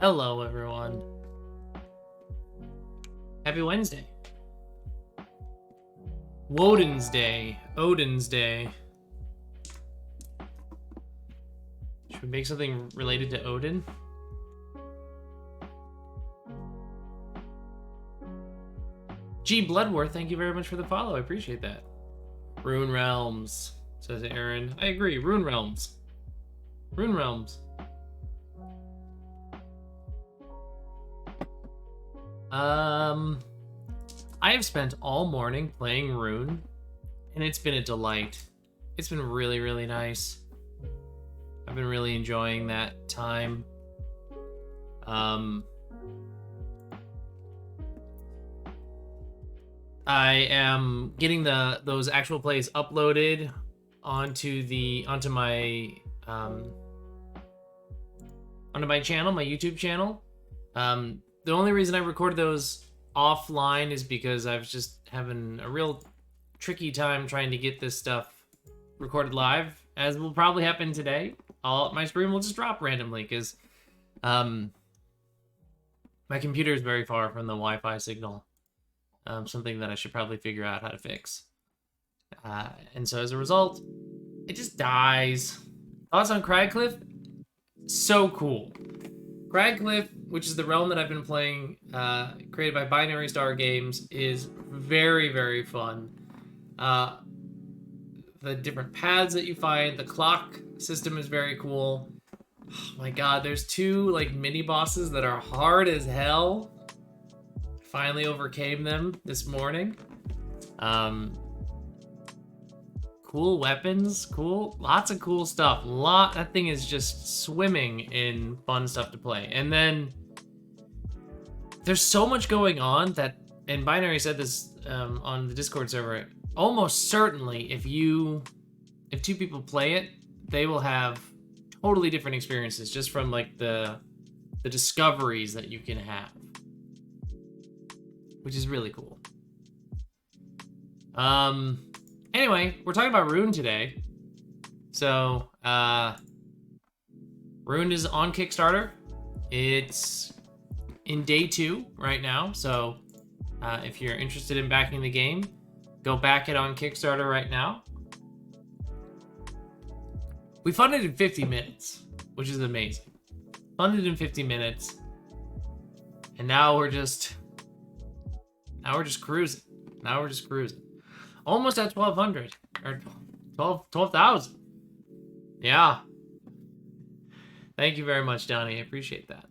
Hello, everyone. Happy Wednesday. Woden's Day. Odin's Day. Should we make something related to Odin? G. Bloodworth, thank you very much for the follow. I appreciate that. Rune Realms, says Aaron. I agree. Rune Realms. Rune Realms. I have spent all morning playing Rune, and it's been a delight. It's been really, really nice. I've been really enjoying that time. I am getting those actual plays uploaded onto my channel, my YouTube channel. The only reason I recorded those offline is because I was just having a real tricky time trying to get this stuff recorded live, as will probably happen today. My stream will just drop randomly because my computer is very far from the Wi-Fi signal. Something that I should probably figure out how to fix. And so as a result, it just dies. Thoughts on Cragcliff? So cool. Cragcliff, which is the realm that I've been playing, created by Binary Star Games, is very, very fun. The different paths that you find, the clock system is very cool. Oh my god, there's two like mini bosses that are hard as hell. Finally overcame them this morning. Cool weapons, lots of cool stuff. That thing is just swimming in fun stuff to play. And then there's so much going on that, and Binary said this on the Discord server, almost certainly if two people play it, they will have totally different experiences just from like the discoveries that you can have, which is really cool. Anyway, we're talking about Rune today. So, Rune is on Kickstarter. It's in day 2 right now. So, if you're interested in backing the game, go back it on Kickstarter right now. We funded in 50 minutes, which is amazing. Funded in 50 minutes. And now we're just cruising. Almost at 1,200 or 12,000. Yeah. Thank you very much, Donnie. I appreciate that.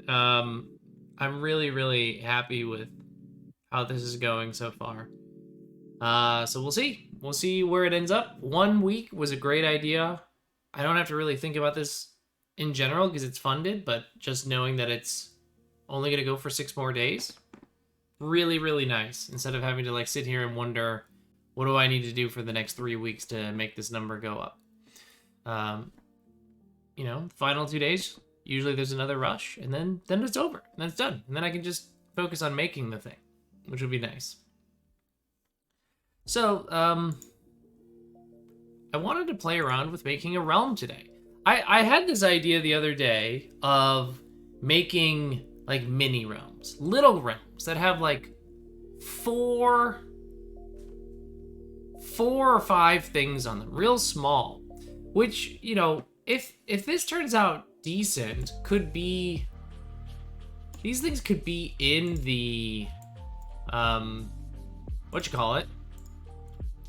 I'm really, really happy with how this is going so far. So we'll see. We'll see where it ends up. 1 week was a great idea. I don't have to really think about this in general because it's funded, but just knowing that it's only going to go for 6 more days. Really, really nice. Instead of having to like sit here and wonder, what do I need to do for the next 3 weeks to make this number go up? Final 2 days, usually there's another rush, and then it's over, and then it's done. And then I can just focus on making the thing, which would be nice. So, I wanted to play around with making a realm today. I had this idea the other day of making like mini realms, little realms that have like 4 or 5 things on them, real small, which, if this turns out decent, these things could be in the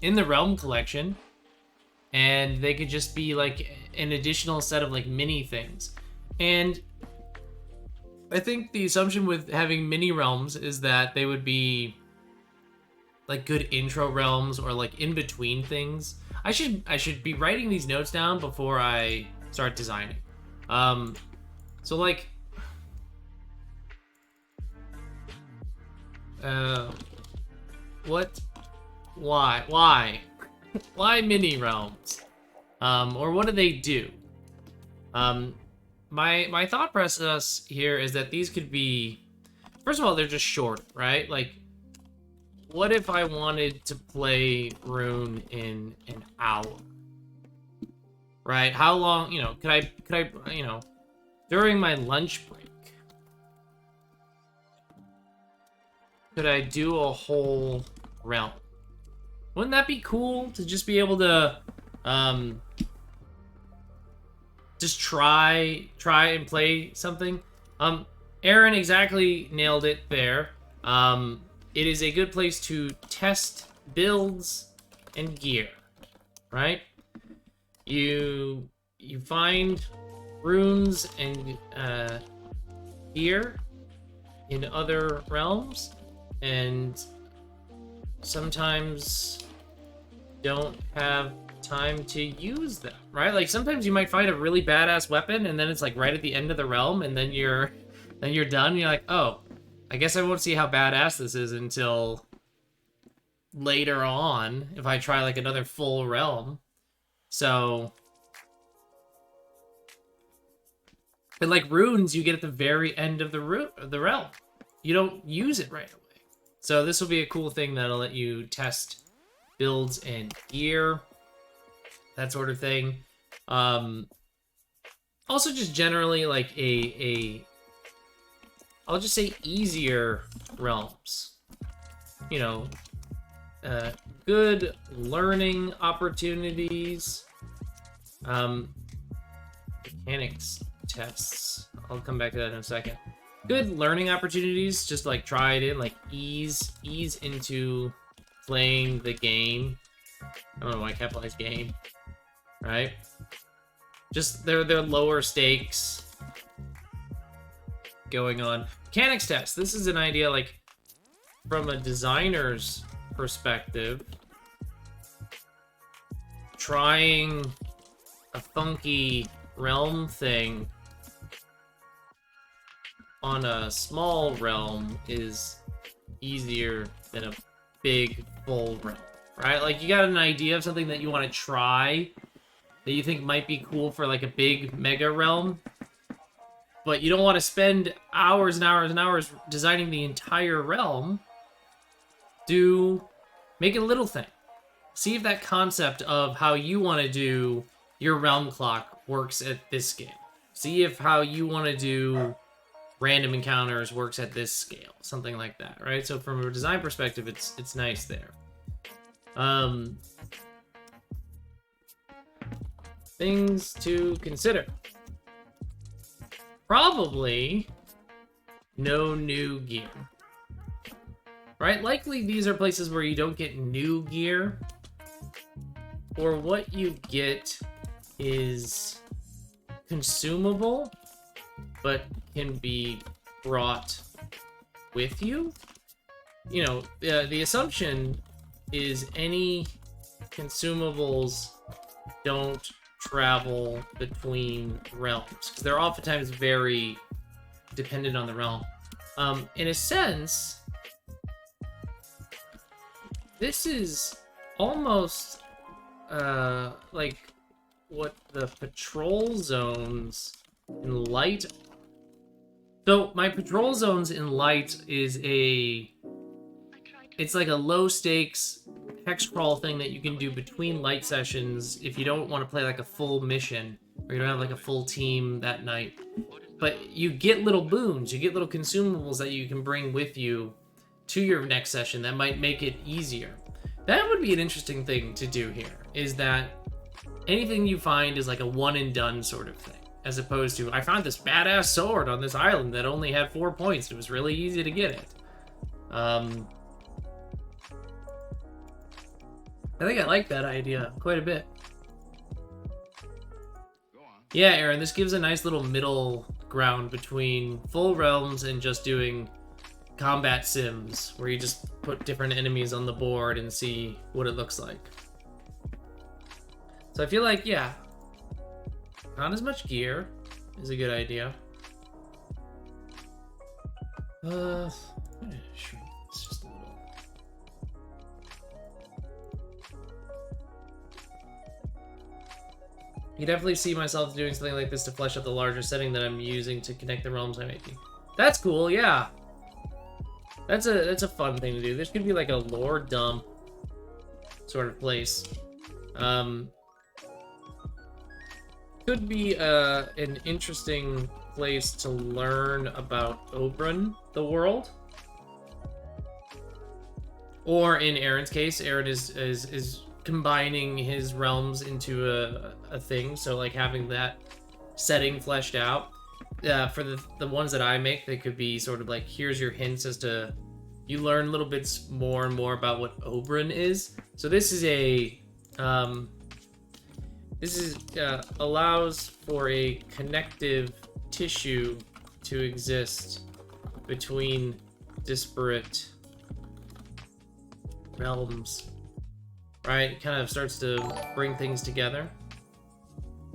in the realm collection, and they could just be like an additional set of like mini things. And I think the assumption with having mini realms is that they would be like good intro realms or like in between things. I should be writing these notes down before I start designing. So like why mini realms? Or what do they do? My thought process here is that these could be, first of all, they're just short, right? Like, what if I wanted to play Rune in an hour? Right? How long, could I, during my lunch break, could I do a whole realm? Wouldn't that be cool to just be able to just try and play something? Aaron exactly nailed it there. It is a good place to test builds and gear, right? You find runes and gear in other realms, and sometimes don't have time to use them, right? Like sometimes you might find a really badass weapon and then it's like right at the end of the realm, and then you're done and you're like, oh, I guess I won't see how badass this is until later on if I try like another full realm. So, and like runes you get at the very end of the realm. You don't use it right away. So this will be a cool thing that'll let you test builds and gear, that sort of thing. Also just generally like I'll just say easier realms. You know, good learning opportunities. Mechanics tests. I'll come back to that in a second. Good learning opportunities, just like try it in, like ease into playing the game. I don't know why I capitalize game, right? Just they're lower stakes going on. Mechanics test. This is an idea like from a designer's perspective. Trying a funky realm thing on a small realm is easier than a big full realm, right? Like you got an idea of something that you want to try that you think might be cool for like a big mega realm, but you don't want to spend hours and hours and hours designing the entire realm. Make it a little thing. See if that concept of how you want to do your realm clock works at this scale. See if how you want to do random encounters works at this scale. Something like that, right? So from a design perspective, it's nice there. Things to consider. Probably no new gear. Right? Likely these are places where you don't get new gear, or what you get is consumable, but can be brought with you. You know, the assumption is any consumables don't travel between realms, because they're oftentimes very dependent on the realm. In a sense, this is almost like what the patrol zones in Light. So my patrol zones in Light is it's like a low stakes hex crawl thing that you can do between Light sessions if you don't want to play like a full mission, or you don't have like a full team that night. But you get little boons, you get little consumables that you can bring with you to your next session that might make it easier. That would be an interesting thing to do here, is that anything you find is like a one and done sort of thing, as opposed to, I found this badass sword on this island that only had 4 points. It was really easy to get it. I think I like that idea quite a bit. Yeah, Aaron, this gives a nice little middle ground between full realms and just doing combat sims, where you just put different enemies on the board and see what it looks like. So I feel like, yeah, not as much gear is a good idea. I'm gonna shrink this just a little. You definitely see myself doing something like this to flesh out the larger setting that I'm using to connect the realms I'm making. That's cool, yeah. That's a fun thing to do. This could be like a lore dump sort of place. Could be an interesting place to learn about Oberon, the world. Or in Aaron's case, Aaron is combining his realms into a thing, so like having that setting fleshed out. For the ones that I make, they could be sort of like, here's your hints as to, you learn little bits more and more about what Oberon is. So this is allows for a connective tissue to exist between disparate realms, right? It kind of starts to bring things together.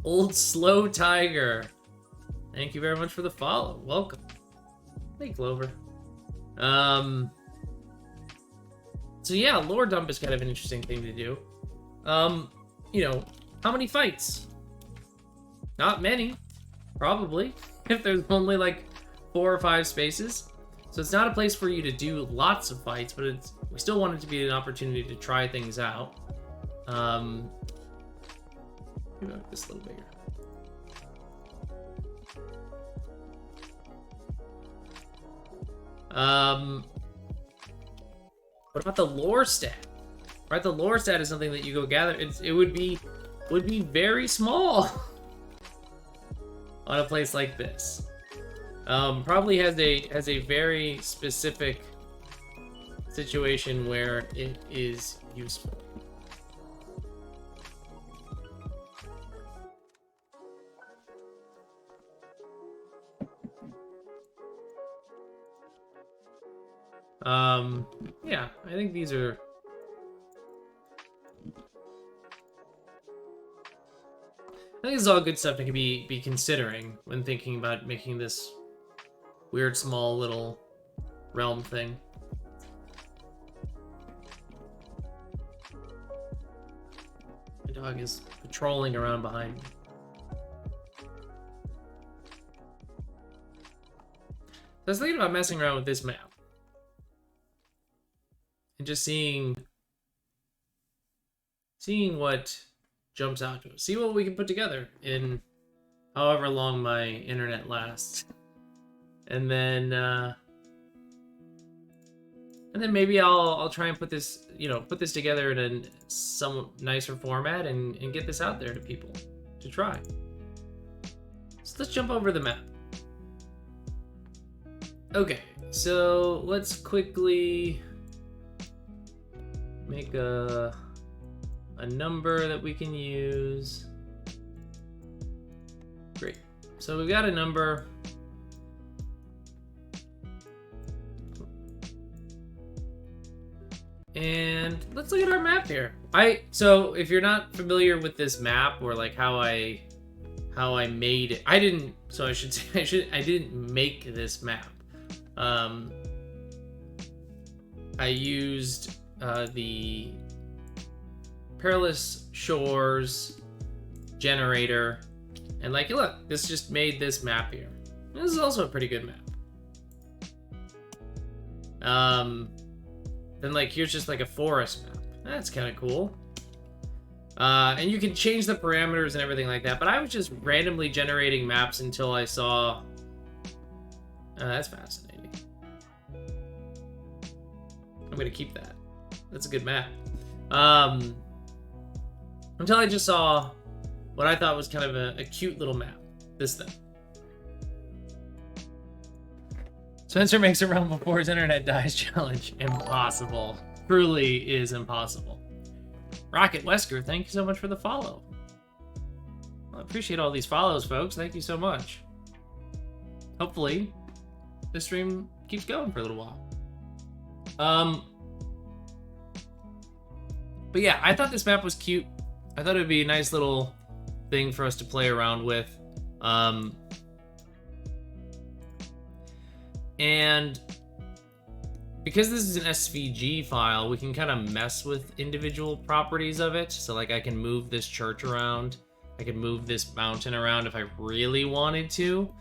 Old Slow Tiger, thank you very much for the follow. Welcome. Hey, Clover. So yeah, lore dump is kind of an interesting thing to do. You know, how many fights? Not many, probably, if there's only like 4 or 5 spaces. So it's not a place for you to do lots of fights, but we still want it to be an opportunity to try things out. Maybe make this a little bigger. What about the lore stat? Right, the lore stat is something that you go gather. It would be very small on a place like this. Probably has a very specific situation where it is useful. Yeah, I think these are. I think this is all good stuff to be considering when thinking about making this weird small little realm thing. My dog is patrolling around behind me. So I was thinking about messing around with this map. And just seeing what jumps out to us. See what we can put together in however long my internet lasts. And then maybe I'll try and put this together in a some nicer format and get this out there to people to try. So let's jump over the map. Okay, so let's quickly make a number that we can use. Great. So we've got a number. And let's look at our map here. So if you're not familiar with this map, or like how I made it, I didn't make this map. I used the Perilous Shores generator, and like, look, this just made this map here. This is also a pretty good map. Then like, here's just like a forest map. That's kind of cool. And you can change the parameters and everything like that, but I was just randomly generating maps until I saw... that's fascinating. I'm gonna keep that. That's a good map. Until I just saw what I thought was kind of a cute little map. This thing. Spencer makes a realm before his internet dies challenge. Impossible. Truly is impossible. Rocket Wesker, thank you so much for the follow. I appreciate all these follows, folks. Thank you so much. Hopefully, this stream keeps going for a little while. But yeah, I thought this map was cute. I thought it would be a nice little thing for us to play around with. And because this is an SVG file, we can kind of mess with individual properties of it. So like, I can move this church around. I can move this mountain around if I really wanted to.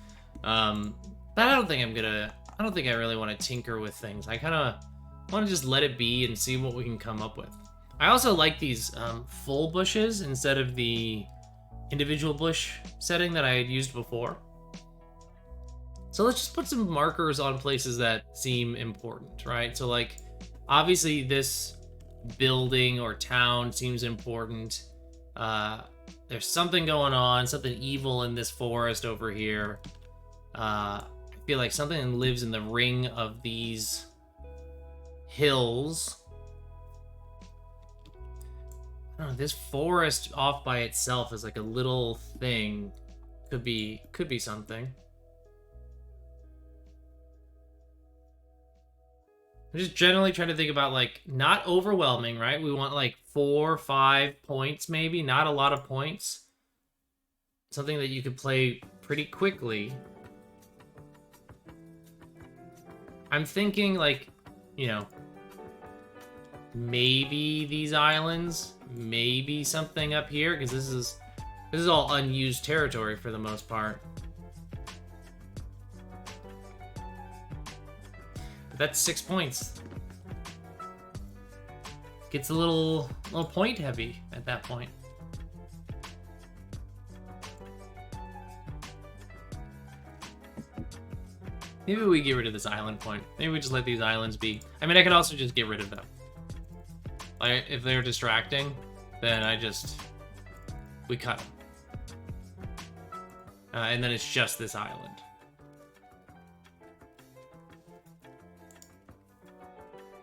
But I don't think I really want to tinker with things. I kind of want to just let it be and see what we can come up with. I also like these full bushes instead of the individual bush setting that I had used before. So let's just put some markers on places that seem important, right? So like, obviously this building or town seems important. There's something going on, something evil in this forest over here. I feel like something lives in the ring of these hills. I don't know, this forest off by itself is like a little thing. Could be something. I'm just generally trying to think about, like, not overwhelming, right? We want like 4 or 5 points, maybe. Not a lot of points. Something that you could play pretty quickly. I'm thinking, like, you know, maybe these islands, maybe something up here, because this is all unused territory for the most part. But that's 6 points. Gets a little point heavy at that point. Maybe we get rid of this island point. Maybe we just let these islands be. I mean, I could also just get rid of them. Like, if they're distracting, then we cut them. And then it's just this island.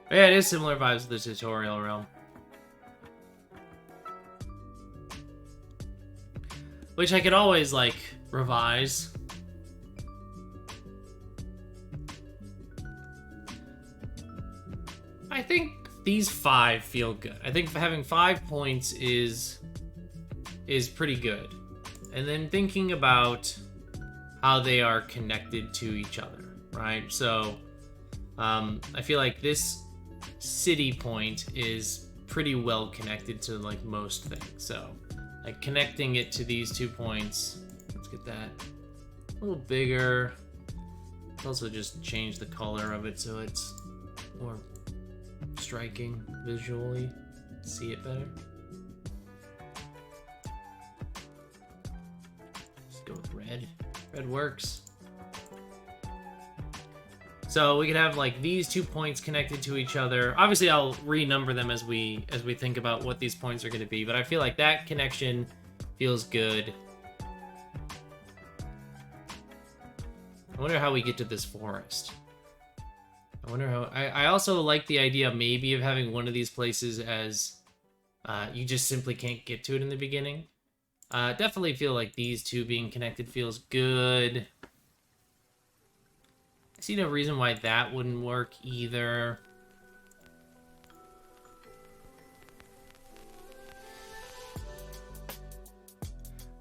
But yeah, it is similar vibes to the tutorial realm. Which I could always, like, revise. I think these 5 feel good. I think having 5 points is pretty good. And then thinking about how they are connected to each other, right? So I feel like this city point is pretty well connected to like most things. So like connecting it to these 2 points, let's get that a little bigger. Let's also just change the color of it so it's more striking visually. See it better. Let's go with red. Red works. So we could have like these 2 points connected to each other. Obviously, I'll renumber them as we think about what these points are going to be. But I feel like that connection feels good. I wonder how we get to this forest. I wonder how... I also like the idea maybe of having one of these places as you just simply can't get to it in the beginning. Definitely feel like these 2 being connected feels good. I see no reason why that wouldn't work either.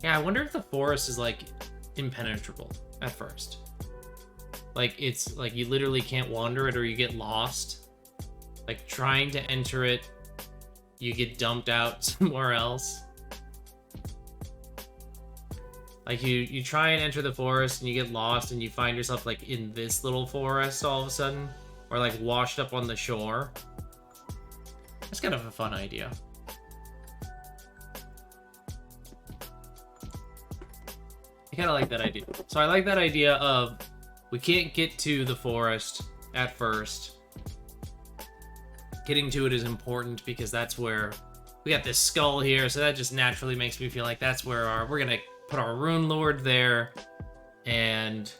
Yeah, I wonder if the forest is like impenetrable at first. Like, it's like you literally can't wander it or you get lost. Like, trying to enter it, you get dumped out somewhere else. Like, you try and enter the forest and you get lost and you find yourself, like, in this little forest all of a sudden. Or, like, washed up on the shore. That's kind of a fun idea. I kind of like that idea. So I like that idea of... we can't get to the forest at first. Getting to it is important because that's where we got this skull here, so that just naturally makes me feel like that's where we're gonna put our rune lord there and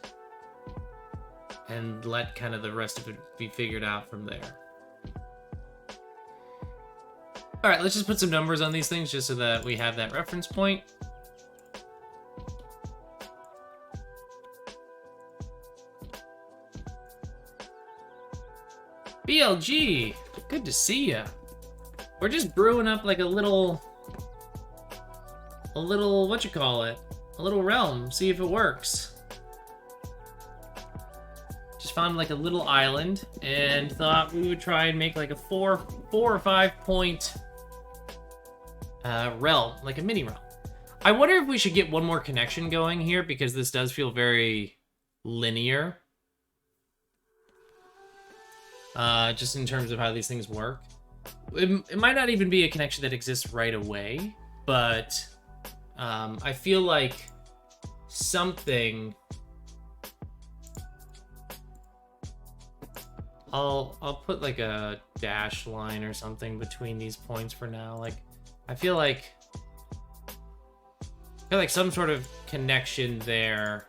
let kind of the rest of it be figured out from there. All right, let's just put some numbers on these things just so that we have that reference point. BLG, good to see ya. We're just brewing up like a little, what you call it? A little realm, see if it works. Just found like a little island and thought we would try and make like a 4 or 5 point realm, like a mini realm. I wonder if we should get one more connection going here because this does feel very linear. Just in terms of how these things work. It might not even be a connection that exists right away, but I feel like something... I'll put like a dash line or something between these points for now. Like, I feel like some sort of connection there.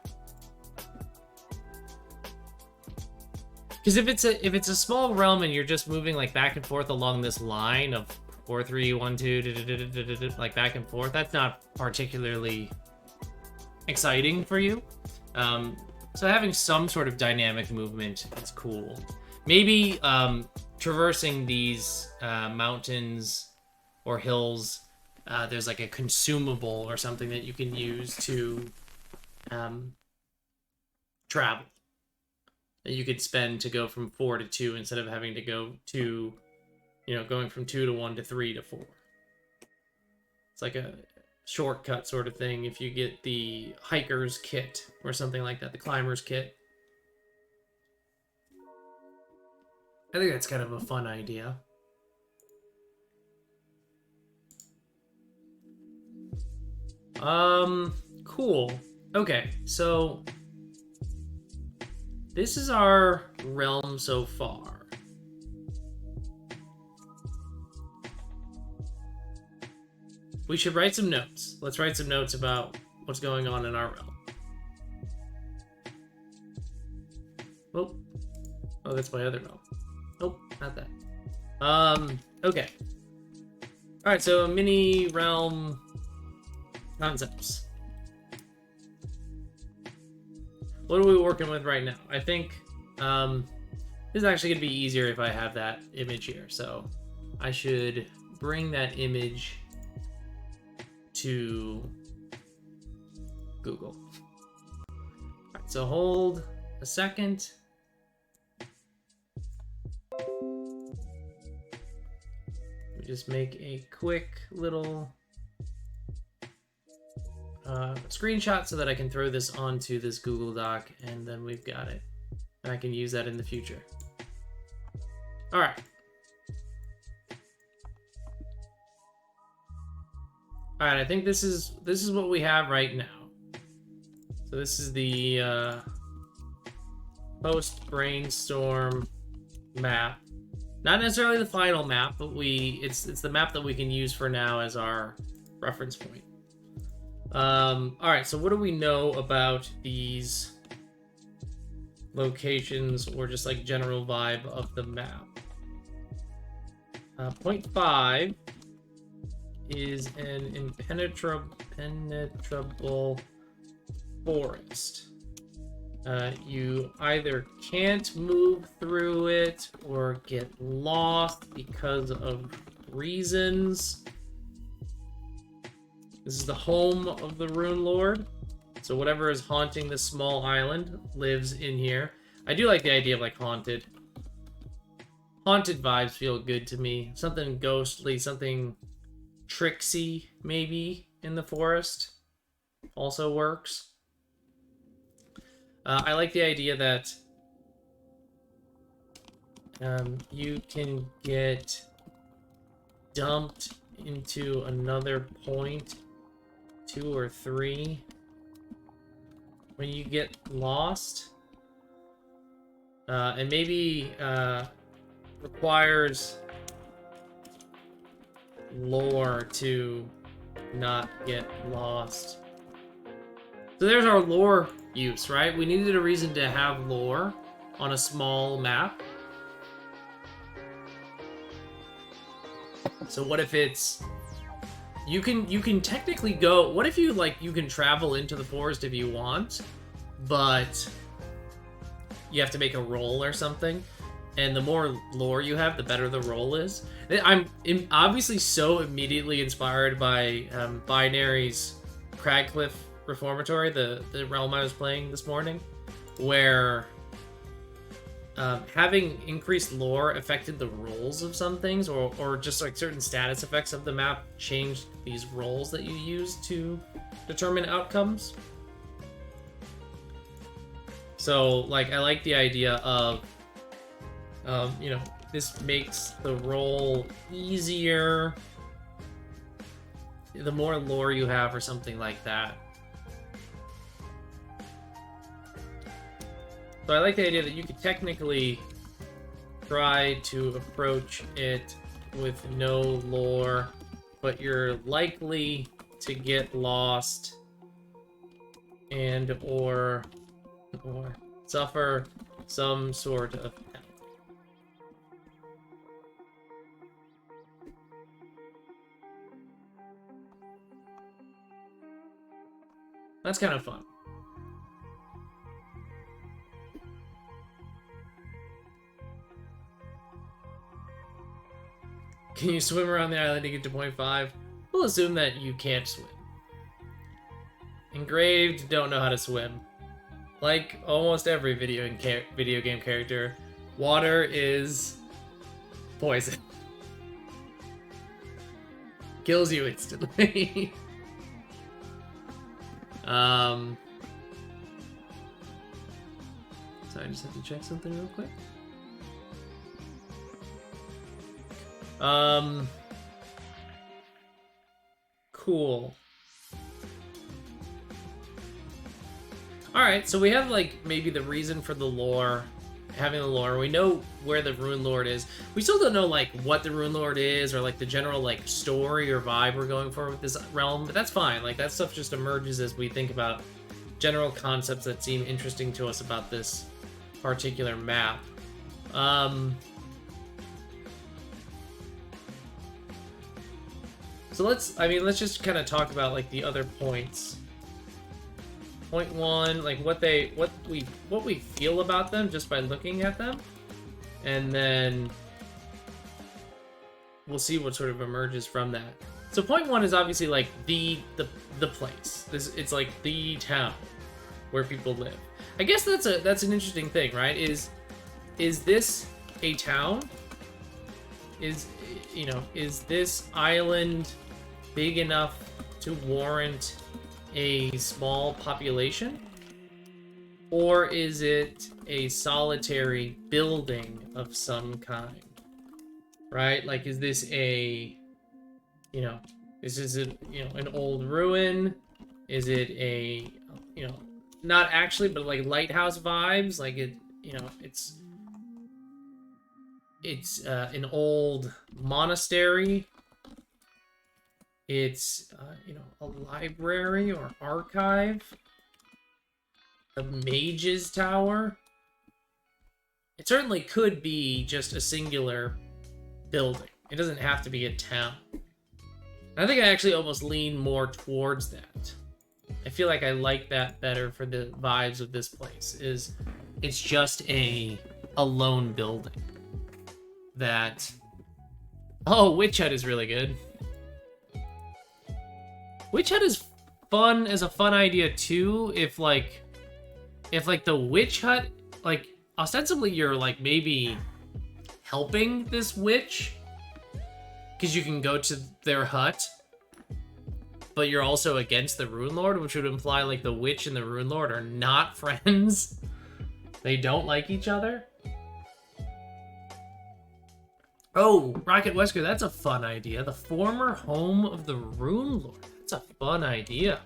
Because if it's a small realm and you're just moving like back and forth along this line of 4, 3, 1, 2, like back and forth, that's not particularly exciting for you. So having some sort of dynamic movement is cool. Maybe traversing these mountains or hills, there's like a consumable or something that you can use to travel. That you could spend to go from 4 to 2 instead of having to go to, going from 2 to 1 to 3 to 4. It's like a shortcut sort of thing if you get the hiker's kit or something like that, the climber's kit. I think that's kind of a fun idea. Cool. Okay, so this is our realm so far. We should write some notes. Let's write some notes about what's going on in our realm. Oh, that's my other realm. Nope, not that. Okay. Alright, so mini realm concepts. What are we working with right now? I think this is actually going to be easier if I have that image here. So I should bring that image to Google. Alright, so hold a second. Just make a quick little screenshot so that I can throw this onto this Google Doc, and then we've got it. And I can use that in the future. All right. All right, I think this is what we have right now. So this is the post-brainstorm map. Not necessarily the final map, but it's the map that we can use for now as our reference point. All right, so what do we know about these locations or just like general vibe of the map? Point 5 is an impenetrable forest. You either can't move through it or get lost because of reasons. This is the home of the Rune Lord. So whatever is haunting this small island lives in here. I do like the idea of like haunted. Haunted vibes feel good to me. Something ghostly, something tricksy maybe in the forest also works. I like the idea that you can get dumped into another point 2 or 3 when you get lost, and maybe requires lore to not get lost. So there's our lore use, right? We needed a reason to have lore on a small map. So what if it's you can technically go, what if you can travel into the forest if you want, but you have to make a roll or something, and the more lore you have, the better the roll is. I'm obviously so immediately inspired by Binary's Cragcliff Reformatory, the realm I was playing this morning, where having increased lore affected the rolls of some things, or just like certain status effects of the map changed these rolls that you use to determine outcomes. So like I like the idea of this makes the roll easier the more lore you have or something like that. So I like the idea that you could technically try to approach it with no lore, but you're likely to get lost and or suffer some sort of penalty. That's kind of fun. Can you swim around the island to get to point 5? We'll assume that you can't swim. Engraved don't know how to swim. Like almost every video game character, water is poison. Kills you instantly. So I just have to check something real quick. Cool. Alright, so we have, like, maybe the reason for the lore, having the lore. We know where the Rune Lord is. We still don't know, like, what the Rune Lord is, or, like, the general, like, story or vibe we're going for with this realm, but that's fine. Like, that stuff just emerges as we think about general concepts that seem interesting to us about this particular map. So let's just kind of talk about, like, the other points. Point 1, like, what we feel about them just by looking at them. And then we'll see what sort of emerges from that. So point 1 is obviously, like, the place. It's like the town where people live. I guess that's an interesting thing, right? Is this a town? Is this island big enough to warrant a small population? Or is it a solitary building of some kind? Right? Like, is this an old ruin? Is it a, not actually, but like lighthouse vibes? Like it's an old monastery. It's, a library or archive. A mage's tower. It certainly could be just a singular building. It doesn't have to be a town. I think I actually almost lean more towards that. I feel like I like that better for the vibes of this place. It's just a lone building. That... Oh, Witch Hut is really good. Witch Hut is fun as a fun idea too, if the Witch Hut, like, ostensibly you're, like, maybe helping this witch, because you can go to their hut, but you're also against the Rune Lord, which would imply, like, the witch and the Rune Lord are not friends. They don't like each other. Oh, Rocket Wesker, that's a fun idea. The former home of the Rune Lord. That's a fun idea.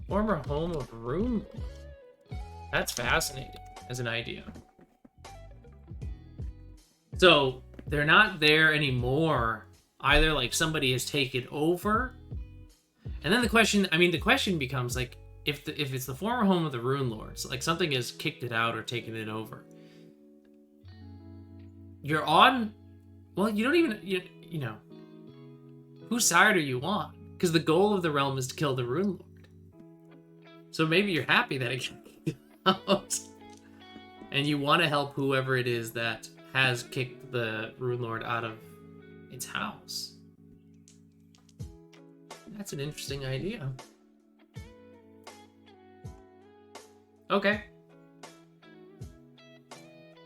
Former home of Rune Lord. That's fascinating as an idea. So, they're not there anymore. Either, like, somebody has taken over. And then the question becomes, like, if it's the former home of the Rune Lords, like, something has kicked it out or taken it over. You're on... Well, you don't even... whose side are you on? Because the goal of the realm is to kill the Rune Lord. So maybe you're happy that it kicked out. And you want to help whoever it is that has kicked the Rune Lord out of its house. That's an interesting idea. Okay.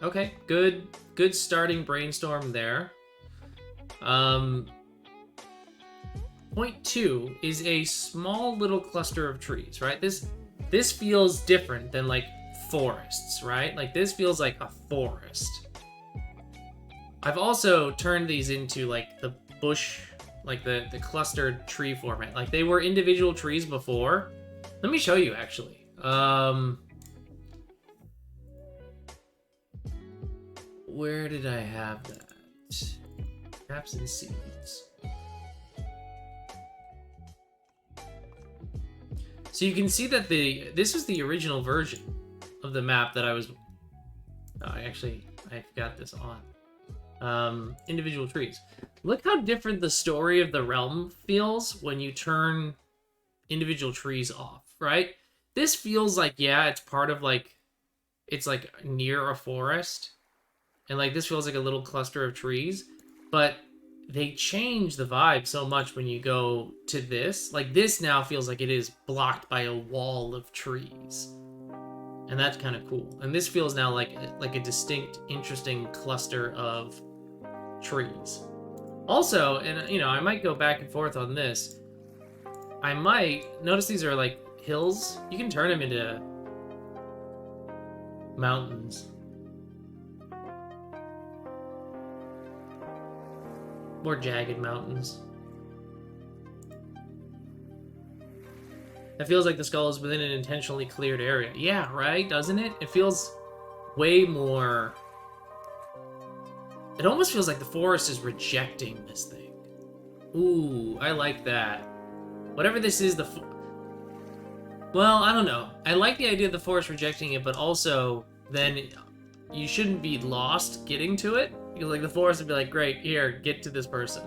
Okay, good starting brainstorm there. Point 2 is a small little cluster of trees, right? This feels different than, like, forests, right? Like, this feels like a forest. I've also turned these into, like, the bush like the clustered tree format. Like they were individual trees before. Let me show you actually. Where did I have that? Maps and seeds. So you can see that this was the original version of the map that I was. Oh, I've got this on. Individual trees. Look how different the story of the realm feels when you turn individual trees off, right? This feels like, yeah, it's part of like, it's like near a forest. And like this feels like a little cluster of trees. But they change the vibe so much when you go to this. Like this now feels like it is blocked by a wall of trees. And that's kind of cool. And this feels now like a distinct, interesting cluster of trees. Also, and you know, I might go back and forth on this. I might notice these are like hills. You can turn them into mountains. More jagged mountains. It feels like the skull is within an intentionally cleared area. Yeah, right? Doesn't it? It feels way more... It almost feels like the forest is rejecting this thing. Ooh, I like that. Whatever this is, well, I don't know. I like the idea of the forest rejecting it, but also then you shouldn't be lost getting to it. Because like the forest would be like, great, here, get to this person.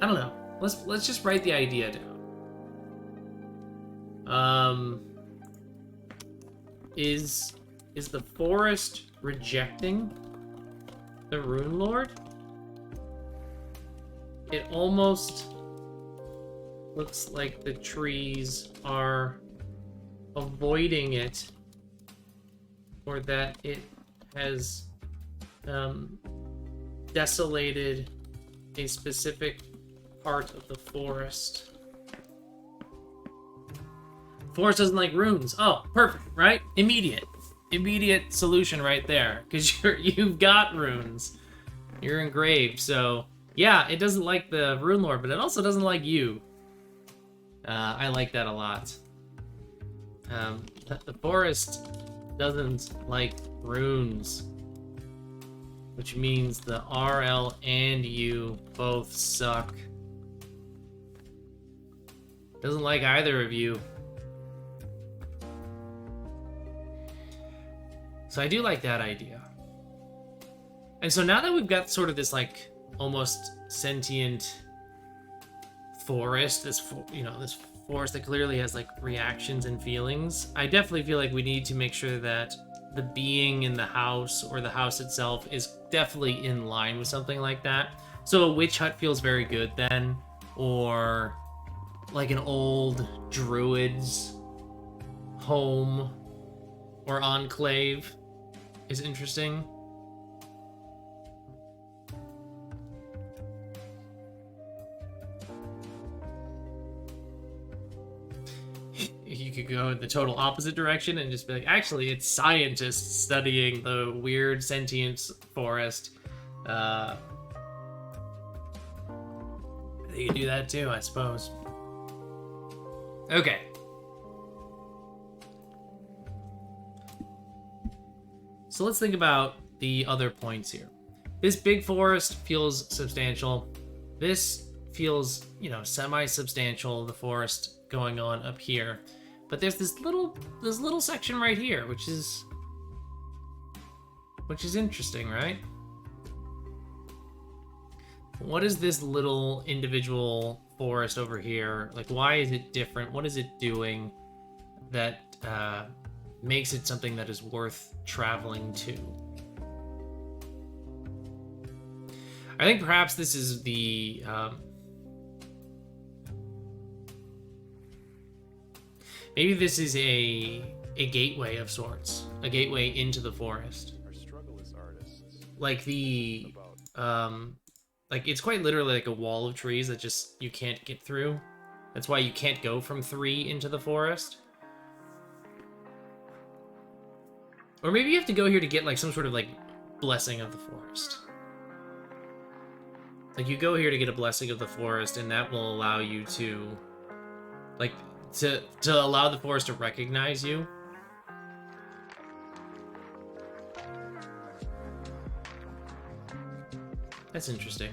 I don't know. Let's just write the idea down. Is the forest rejecting the Rune Lord? It almost looks like the trees are avoiding it, or that it has desolated a specific part of the forest. Forest doesn't like runes. Oh, perfect, right? Immediate solution right there, because you've got runes. You're engraved, so yeah, it doesn't like the Rune Lord, but it also doesn't like you. I like that a lot. The forest doesn't like runes, which means the RL and you both suck. Doesn't like either of you. So I do like that idea. And so now that we've got sort of this like almost sentient forest, this forest that clearly has like reactions and feelings, I definitely feel like we need to make sure that the being in the house or the house itself is definitely in line with something like that. So a witch hut feels very good then, or like an old druid's home or enclave is interesting. You could go in the total opposite direction and just be like, actually, it's scientists studying the weird sentient forest. You could do that too, I suppose. Okay. So let's think about the other points here. This big forest feels substantial. This feels, semi-substantial, the forest going on up here. But there's this little section right here, which is interesting, right? What is this little individual forest over here? Like, why is it different? What is it doing that makes it something that is worth traveling to? I think perhaps this is the maybe this is a gateway of sorts, a gateway into the forest. Our struggle as artists. Like the like it's quite literally like a wall of trees that just you can't get through. That's why you can't go from 3 into the forest. Or maybe you have to go here to get like some sort of like blessing of the forest. Like, you go here to get a blessing of the forest, and that will allow you to, like, to allow the forest to recognize you. That's interesting.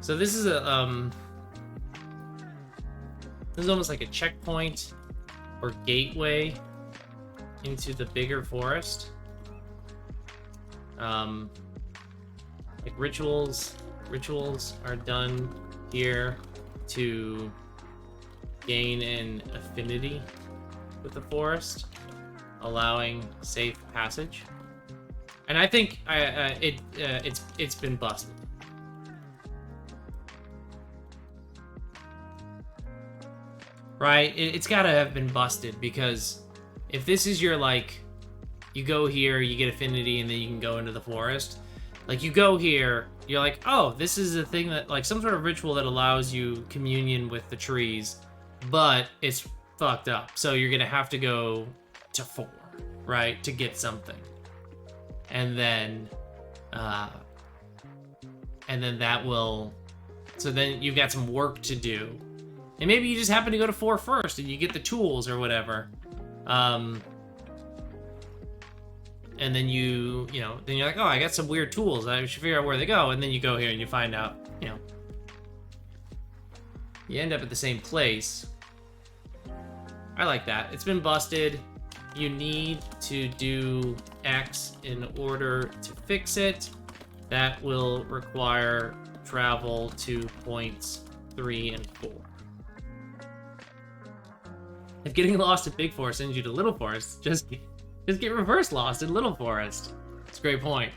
So this is a, this is almost like a checkpoint or gateway into the bigger forest. Like rituals are done here to gain an affinity with the forest, allowing safe passage. And I think it's been busted. Right? It's gotta have been busted, because if this is your, like, you go here, you get affinity, and then you can go into the forest. Like, you go here, you're like, oh, this is a thing that, like, some sort of ritual that allows you communion with the trees, but it's fucked up. So you're gonna have to go to 4, right, to get something. And then that will, so then you've got some work to do. And maybe you just happen to go to 4 first, and you get the tools or whatever. And then you know, then you're like, oh, I got some weird tools. I should figure out where they go. And then you go here and you find out, you know, you end up at the same place. I like that. It's been busted. You need to do X in order to fix it. That will require travel to points 3 and 4. If getting lost at Big Forest sends you to Little Forest, just get reverse lost in Little Forest. It's a great point.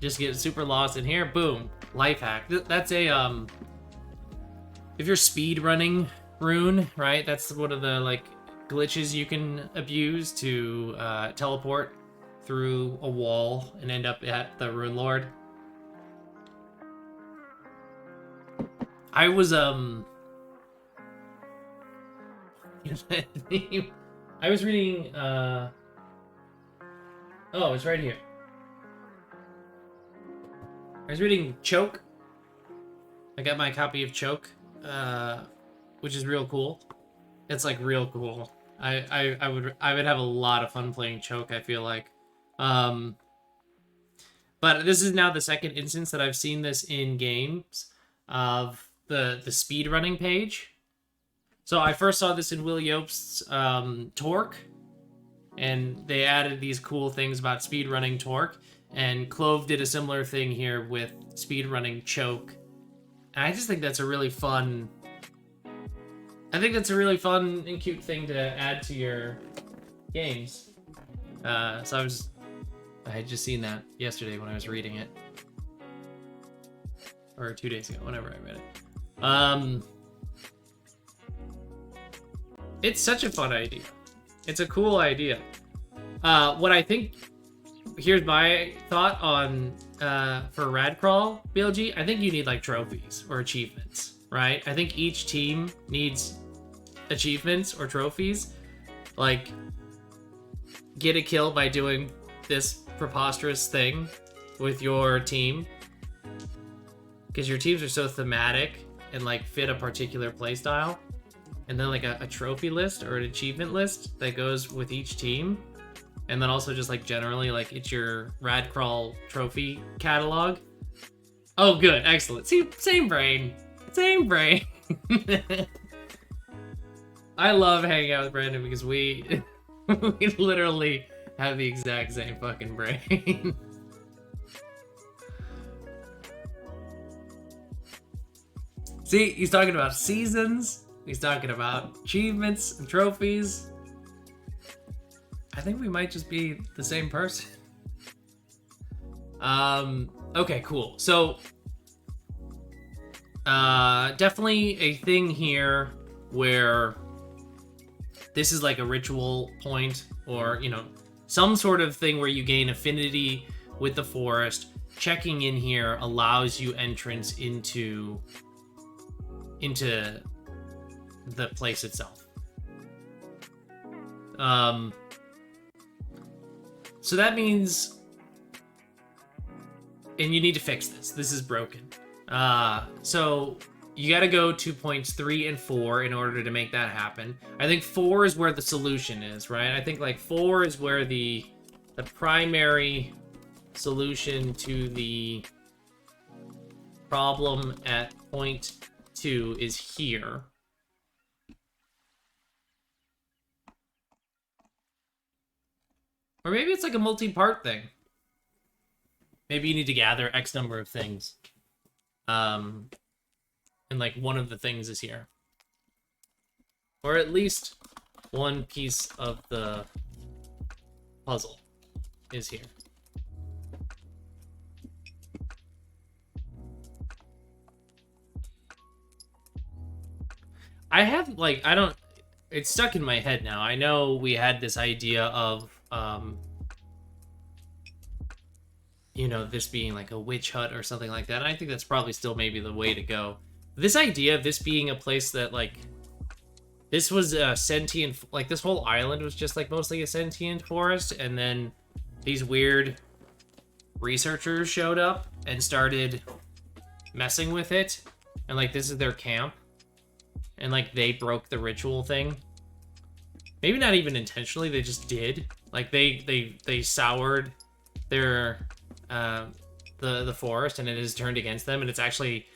Just get super lost in here, boom, life hack. That's a, if you're speed running RUNE, right? That's one of the, like, glitches you can abuse to teleport through a wall and end up at the Rune Lord. I was, I was reading, oh, it's right here. I was reading Choke. I got my copy of Choke, which is real cool. It's like real cool. I would have a lot of fun playing Choke, I feel like. But this is now the second instance that I've seen this in games of the speedrunning page. So I first saw this in Will Yopest's Torque, and they added these cool things about speedrunning Torque, and Clove did a similar thing here with speedrunning Choke. And I just think that's a really fun... I think that's a really fun and cute thing to add to your games. So I had just seen that yesterday when I was reading it. Or 2 days ago, whenever I read it. It's such a fun idea. It's a cool idea. What I think, here's my thought on, for Radcrawl, BLG, I think you need, like, trophies or achievements, right? I think each team needs achievements or trophies. Like, get a kill by doing this preposterous thing with your team. Because your teams are so thematic and, like, fit a particular playstyle. And then, like, a trophy list or an achievement list that goes with each team. And then also just, like, generally, like, it's your Radcrawl trophy catalog. Oh, good. Excellent. See, same brain. Same brain. I love hanging out with Brandon because we literally have the exact same fucking brain. See, he's talking about seasons. He's talking about achievements and trophies. I think we might just be the same person. Okay, cool. So, definitely a thing here where this is like a ritual point, or, you know, some sort of thing where you gain affinity with the forest. Checking in here allows you entrance into the place itself. So that means, and you need to fix this. This is broken. So you got to go to points 3 and 4 in order to make that happen. I think 4 is where the solution is, right? I think like 4 is where the primary solution to the problem at point 2 is here. Or maybe it's like a multi-part thing. Maybe you need to gather X number of things. And like one of the things is here. Or at least one piece of the puzzle is here. I have, like, I don't... It's stuck in my head now. I know we had this idea of, you know, this being like a witch hut or something like that. And I think that's probably still maybe the way to go. This idea of this being a place that, like, this was a sentient... Like, this whole island was just, like, mostly a sentient forest. And then these weird researchers showed up and started messing with it. And, like, this is their camp. And, like, they broke the ritual thing. Maybe not even intentionally, they just did. Like, they soured their, the forest, and it has turned against them, and it's actually...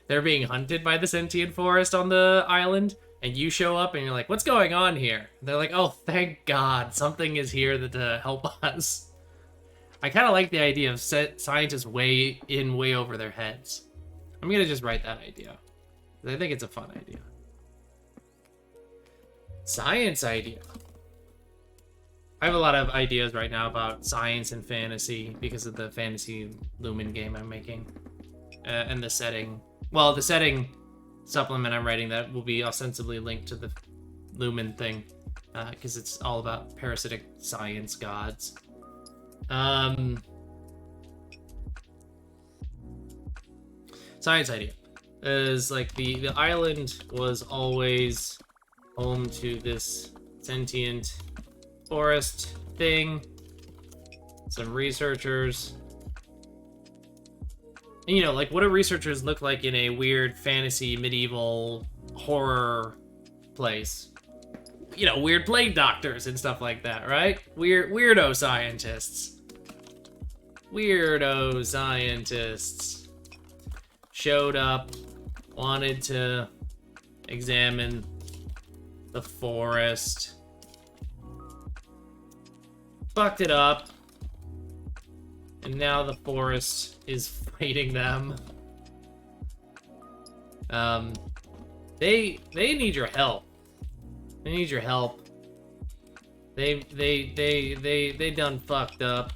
They're being hunted by the sentient forest on the island, and you show up, and you're like, what's going on here? And they're like, oh, thank God, something is here to help us. I kind of like the idea of scientists way over their heads. I'm gonna just write that idea. I think it's a fun idea. Science idea. I have a lot of ideas right now about science and fantasy because of the fantasy Lumen game I'm making. And the setting. Well, the setting supplement I'm writing that will be ostensibly linked to the Lumen thing. Because it's all about parasitic science gods. Science idea. Is like the island was always home to this sentient forest thing. Some researchers. And, you know, like, what do researchers look like in a weird fantasy medieval horror place? You know, weird plague doctors and stuff like that, right? Weirdo scientists. Weirdo scientists showed up. Wanted to examine the forest. Fucked it up. And now the forest is fighting them. They need your help. They need your help. They done fucked up.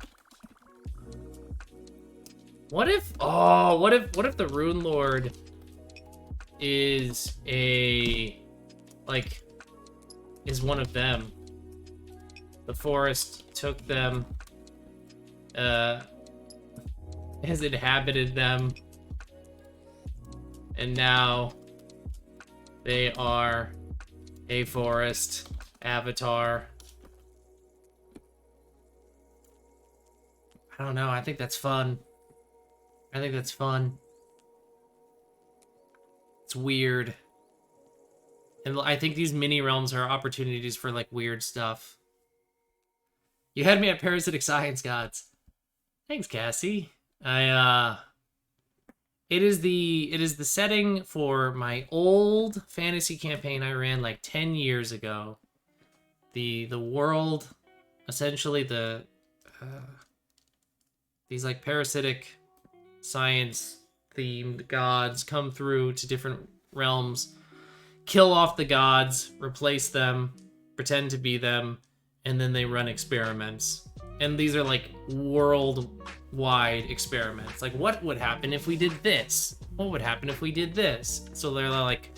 What if the Rune Lord is is one of them? The forest took them, has inhabited them, and now they are a forest avatar. I don't know, I think that's fun. I think that's fun. It's weird. And I think these mini realms are opportunities for, like, weird stuff. You had me at parasitic science gods. Thanks, Cassie. It is the setting for my old fantasy campaign I ran like 10 years ago. The world, essentially these like parasitic science themed gods come through to different realms, kill off the gods, replace them, pretend to be them, and then they run experiments. And these are like worldwide experiments. Like, what would happen if we did this? What would happen if we did this? So they're like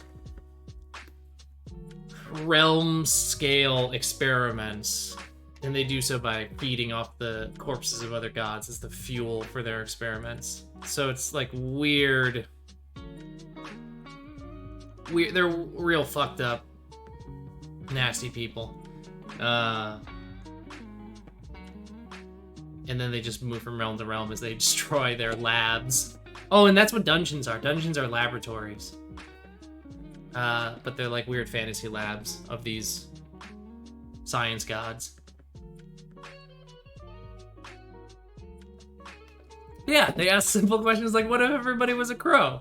realm scale experiments. And they do so by feeding off the corpses of other gods as the fuel for their experiments. So it's like weird. They're real fucked up, nasty people. And then they just move from realm to realm as they destroy their labs. Oh, and that's what dungeons are. Dungeons are laboratories. But they're like weird fantasy labs of these science gods. Yeah, they ask simple questions like, what if everybody was a crow?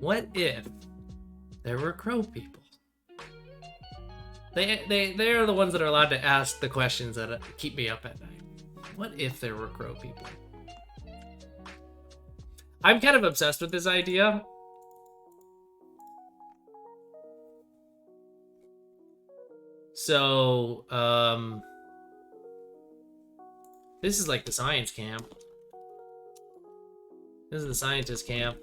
What if there were crow people? They are the ones that are allowed to ask the questions that keep me up at night. What if there were crow people? I'm kind of obsessed with this idea. So, this is like the science camp. This is the scientist camp.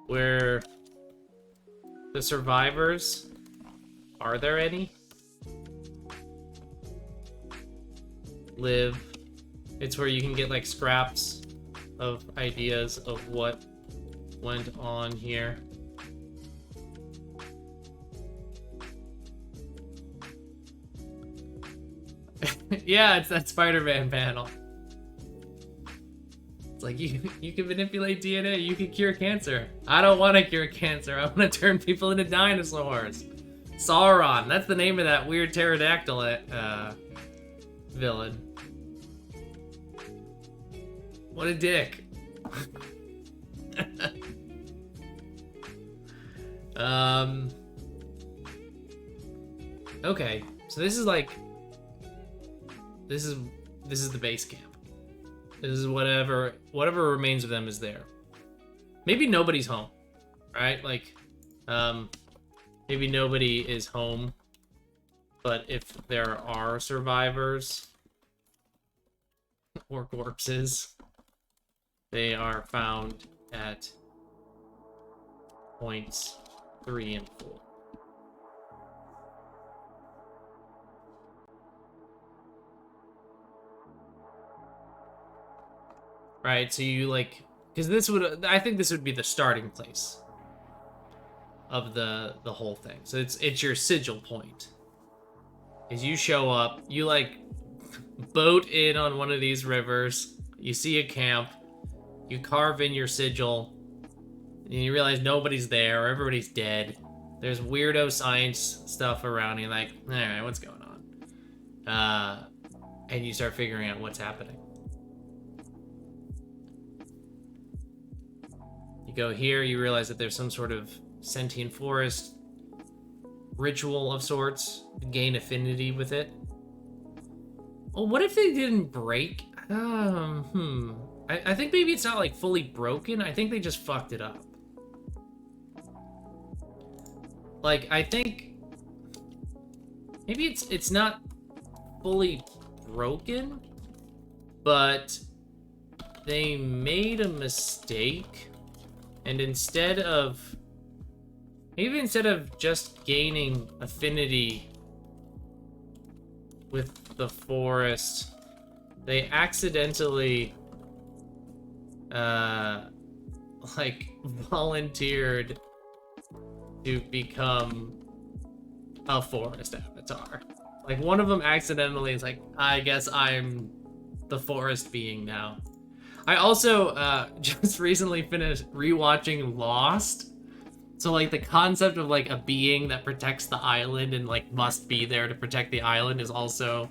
Where the survivors, are there any? Live. It's where you can get like scraps of ideas of what went on here. Yeah, it's that Spider-Man panel. It's like, you can manipulate DNA, you can cure cancer. I don't want to cure cancer, I want to turn people into dinosaurs. Sauron, that's the name of that weird pterodactyl villain. What a dick. Okay, so this is like, this is the base camp. This is whatever remains of them is there. Maybe nobody's home, right? Like, maybe nobody is home, but if there are survivors or corpses, they are found at points 3 and 4. Right, so you like, because this would, I think this would be the starting place of the whole thing. So it's your sigil point. Is you show up, you like boat in on one of these rivers, you see a camp, you carve in your sigil, and you realize nobody's there or everybody's dead. There's weirdo science stuff around you, like, all right, what's going on? And you start figuring out what's happening. You go here, you realize that there's some sort of sentient forest ritual of sorts, gain affinity with it. Oh, what if they didn't break? I think maybe it's not like fully broken. I think they just fucked it up. Like, I think maybe it's not fully broken, but they made a mistake, and instead of just gaining affinity with the forest, they accidentally like volunteered to become a forest avatar. Like, one of them accidentally is like, I guess I'm the forest being now. I also just recently finished rewatching Lost. So like the concept of like a being that protects the island and like must be there to protect the island is also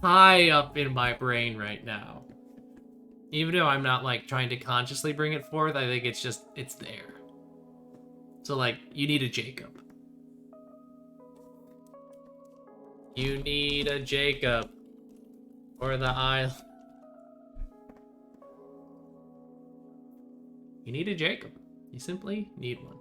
high up in my brain right now. Even though I'm not like trying to consciously bring it forth, I think it's there. So like, you need a Jacob. You need a Jacob for the island. You need a Jacob. You simply need one.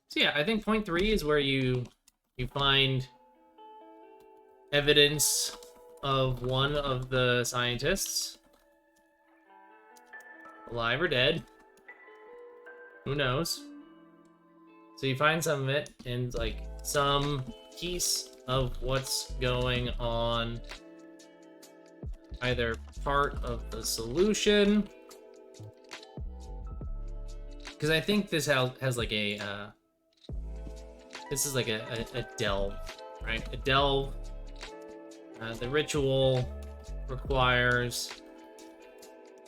So yeah, I think point 3 is where you find evidence of one of the scientists. Alive or dead. Who knows? So you find some of it, and like some piece of what's going on. Either part of the solution. Because I think this has like a This is like a delve, right? A delve. The ritual requires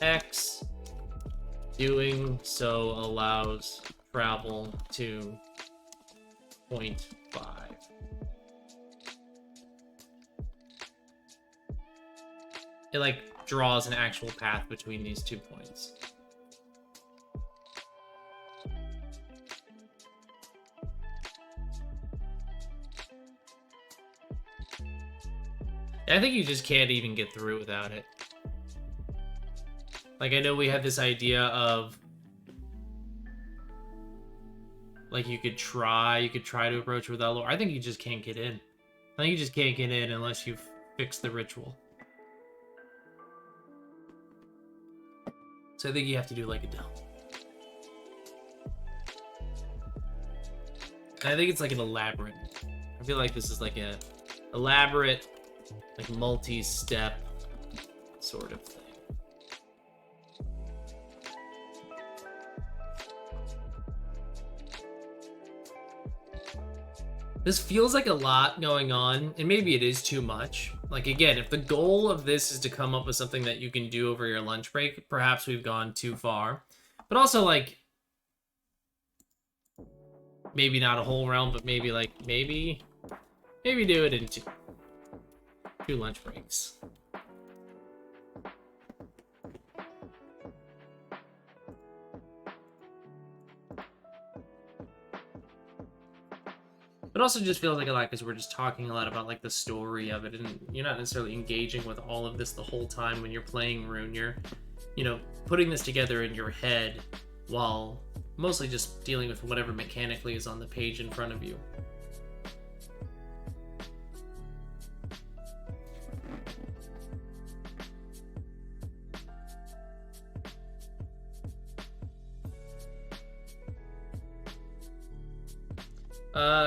X. Doing so allows travel to 0.5. It like draws an actual path between these 2 points. I think you just can't even get through without it. Like, I know we have this idea of, like, you could try to approach without lore. I think you just can't get in. I think you just can't get in unless you fix the ritual. So I think you have to do, like, a delve. And I think it's like an elaborate. I feel like this is like a elaborate, like multi-step sort of thing. This feels like a lot going on, and maybe it is too much. Like, again, if the goal of this is to come up with something that you can do over your lunch break, perhaps we've gone too far. But also, like, maybe not a whole realm, but maybe, like, maybe do it in two lunch breaks. It also just feels like a lot because we're just talking a lot about like the story of it, and you're not necessarily engaging with all of this the whole time when you're playing RUNE. You're, you know, putting this together in your head while mostly just dealing with whatever mechanically is on the page in front of you.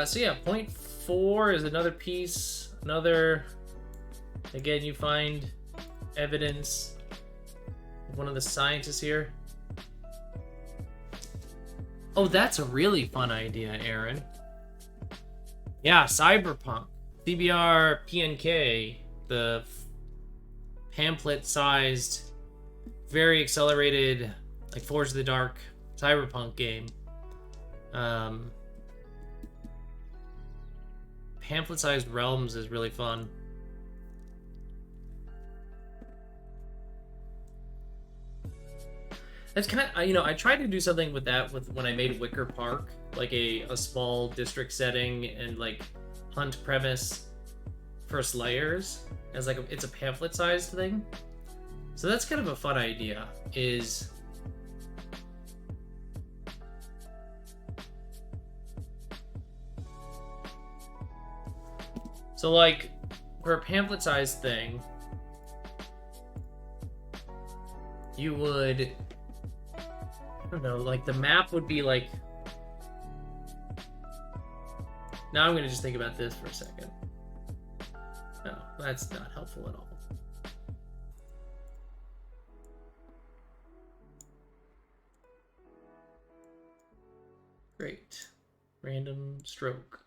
So yeah, 0.4 is another piece. Again, you find evidence of one of the scientists here. Oh, that's a really fun idea, Aaron. Yeah, Cyberpunk. CBR PNK, the pamphlet-sized, very accelerated, like Forge of the Dark Cyberpunk game. Pamphlet-sized realms is really fun. That's kind of, you know, I tried to do something with that when I made Wicker Park, like a small district setting and like hunt premise for slayers as like it's a pamphlet-sized thing. So that's kind of a fun idea. So, like, for a pamphlet-sized thing, you would, I don't know, like, the map would be, like... Now I'm going to just think about this for a second. No, that's not helpful at all. Great. Random stroke.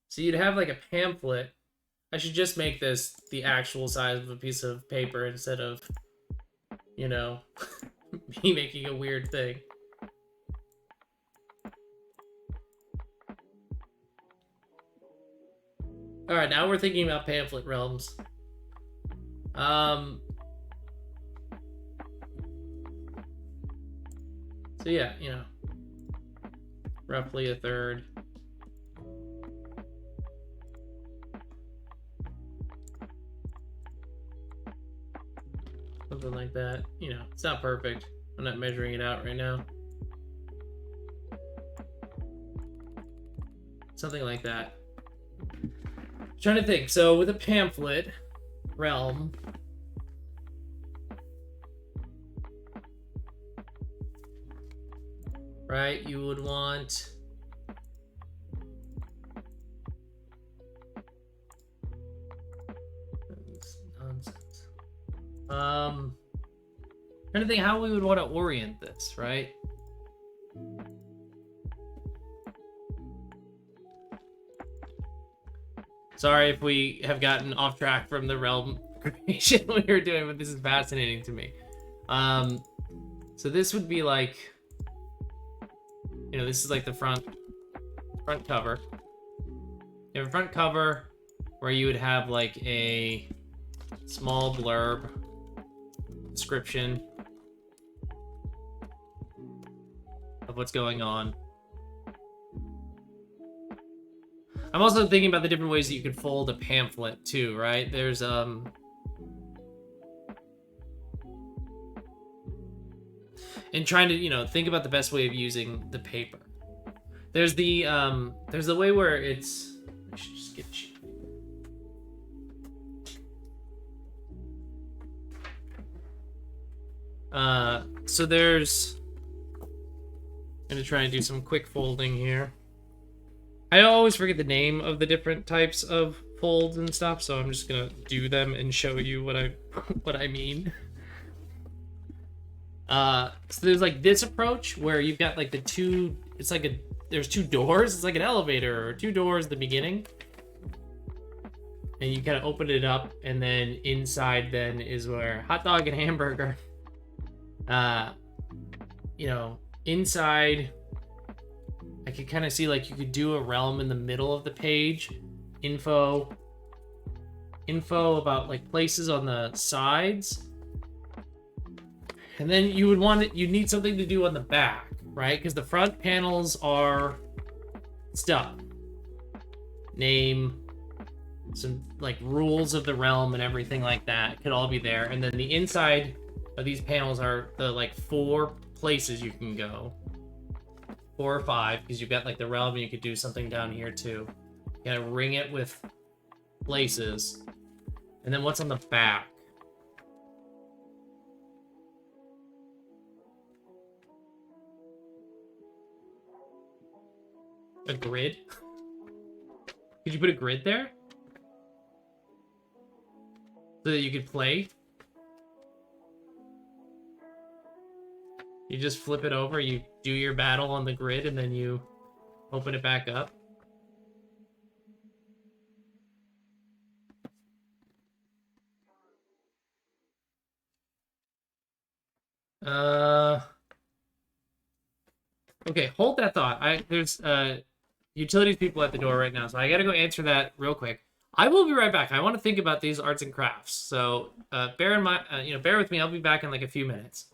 So you'd have like a pamphlet. I should just make this the actual size of a piece of paper instead of, you know, me making a weird thing. All right, now we're thinking about pamphlet realms. So yeah, you know, roughly a third. Something like that. You know, it's not perfect. I'm not measuring it out right now. Something like that. I'm trying to think. So with a pamphlet realm, right, you would want nonsense. Trying to think how we would want to orient this, right? Sorry if we have gotten off track from the realm creation we were doing, but this is fascinating to me. So this would be like, you know, this is like the front cover. You have a front cover where you would have like a small blurb description of what's going on. I'm also thinking about the different ways that you could fold a pamphlet too, right? There's and trying to, you know, think about the best way of using the paper. There's the way where it's, I should just get cheap. So there's, I'm gonna try and do some quick folding here. I always forget the name of the different types of folds and stuff, so I'm just gonna do them and show you what I mean. So there's like this approach where you've got like the two, it's like there's two doors, it's like an elevator or two doors at the beginning. And you kind of open it up, and then inside then is where hot dog and hamburger. You know, inside I could kind of see like you could do a realm in the middle of the page, info about like places on the sides, and then you would want it, you need something to do on the back, right? Because the front panels are stuff, name, some like rules of the realm and everything like that could all be there, and then the inside of these panels are the like 4 places you can go. 4 or 5, because you've got like the realm, and you could do something down here too. You gotta ring it with places. And then what's on the back? A grid? Could you put a grid there? So that you could play? You just flip it over, you do your battle on the grid, and then you open it back up. Okay, hold that thought. There's utilities people at the door right now, so I gotta go answer that real quick. I will be right back. I want to think about these arts and crafts, so bear with me. I'll be back in like a few minutes.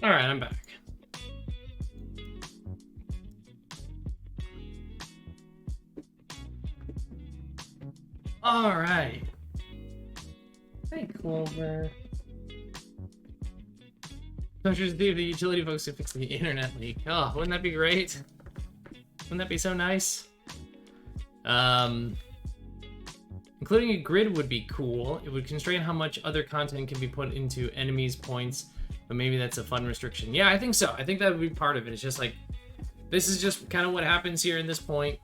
All right, I'm back. All right. Hey, Clover. I'm sure the utility folks to fix the internet leak. Oh, wouldn't that be great? Wouldn't that be so nice? Including a grid would be cool. It would constrain how much other content can be put into enemies' points, but maybe that's a fun restriction. Yeah, I think so. I think that would be part of it. It's just like, this is just kind of what happens here in this point.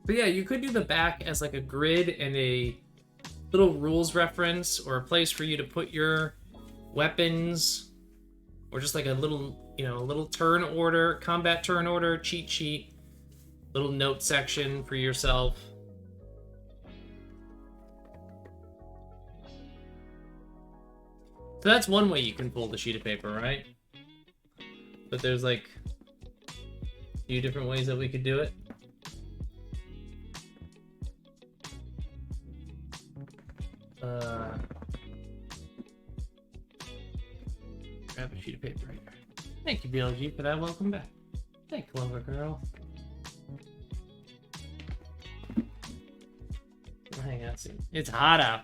But yeah, you could do the back as like a grid and a little rules reference, or a place for you to put your weapons, or just like a little, you know, a little turn order, combat turn order, cheat sheet, little note section for yourself. So that's one way you can fold a sheet of paper, right? But there's like a few different ways that we could do it. Grab a sheet of paper here. Thank you, BLG, for that. Welcome back. Hey, Clover Girl. Hang on, see. It's hot out.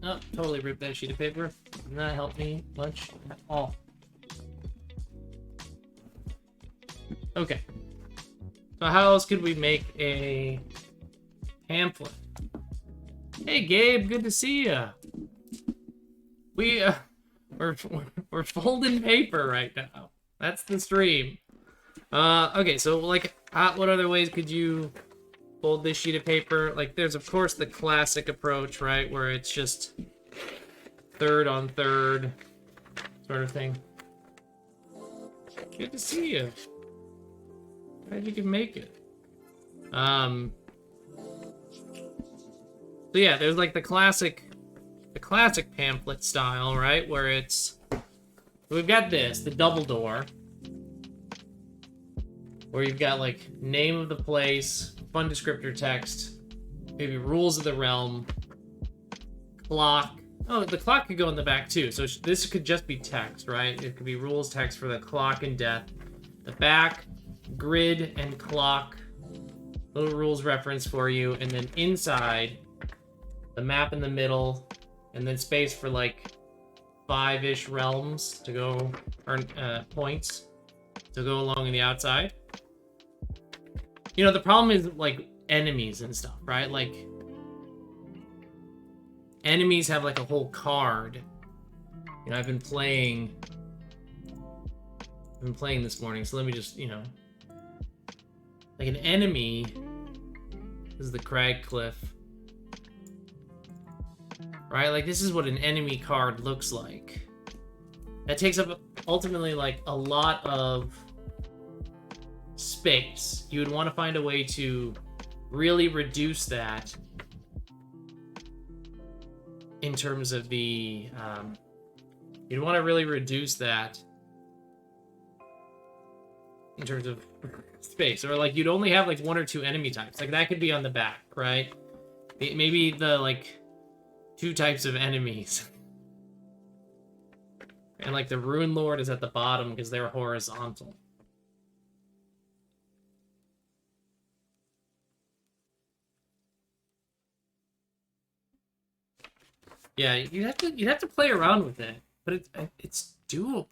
Oh, totally ripped that sheet of paper. Did not help me much at all. Okay. So how else could we make a pamphlet? Hey, Gabe, good to see ya. We're folding paper right now. That's the stream. Okay, so like, what other ways could you fold this sheet of paper? Like, there's of course the classic approach, right, where it's just third on third sort of thing. Good to see you. Glad you can make it. So yeah, there's like the classic pamphlet style, right, where it's, we've got this, the double door, where you've got like name of the place, fun descriptor text, maybe rules of the realm, clock. Oh, the clock could go in the back too. So this could just be text, right? It could be rules text for the clock and death. The back, grid and clock, little rules reference for you, and then inside, the map in the middle, and then space for like 5-ish realms to go, or points to go along in the outside. You know, the problem is like enemies and stuff, right? Like enemies have like a whole card. You know, I've been playing this morning, so let me just, you know, like an enemy, this is the crag cliff, right? Like this is what an enemy card looks like. That takes up ultimately like a lot of space. You would want to find a way to really reduce that in terms of the you'd want to really reduce that in terms of space, or like you'd only have like 1 or 2 enemy types. Like that could be on the back, right? Maybe the like 2 types of enemies. And like the Rune Lord is at the bottom because they're horizontal. Yeah, you'd have to play around with it, but it's doable.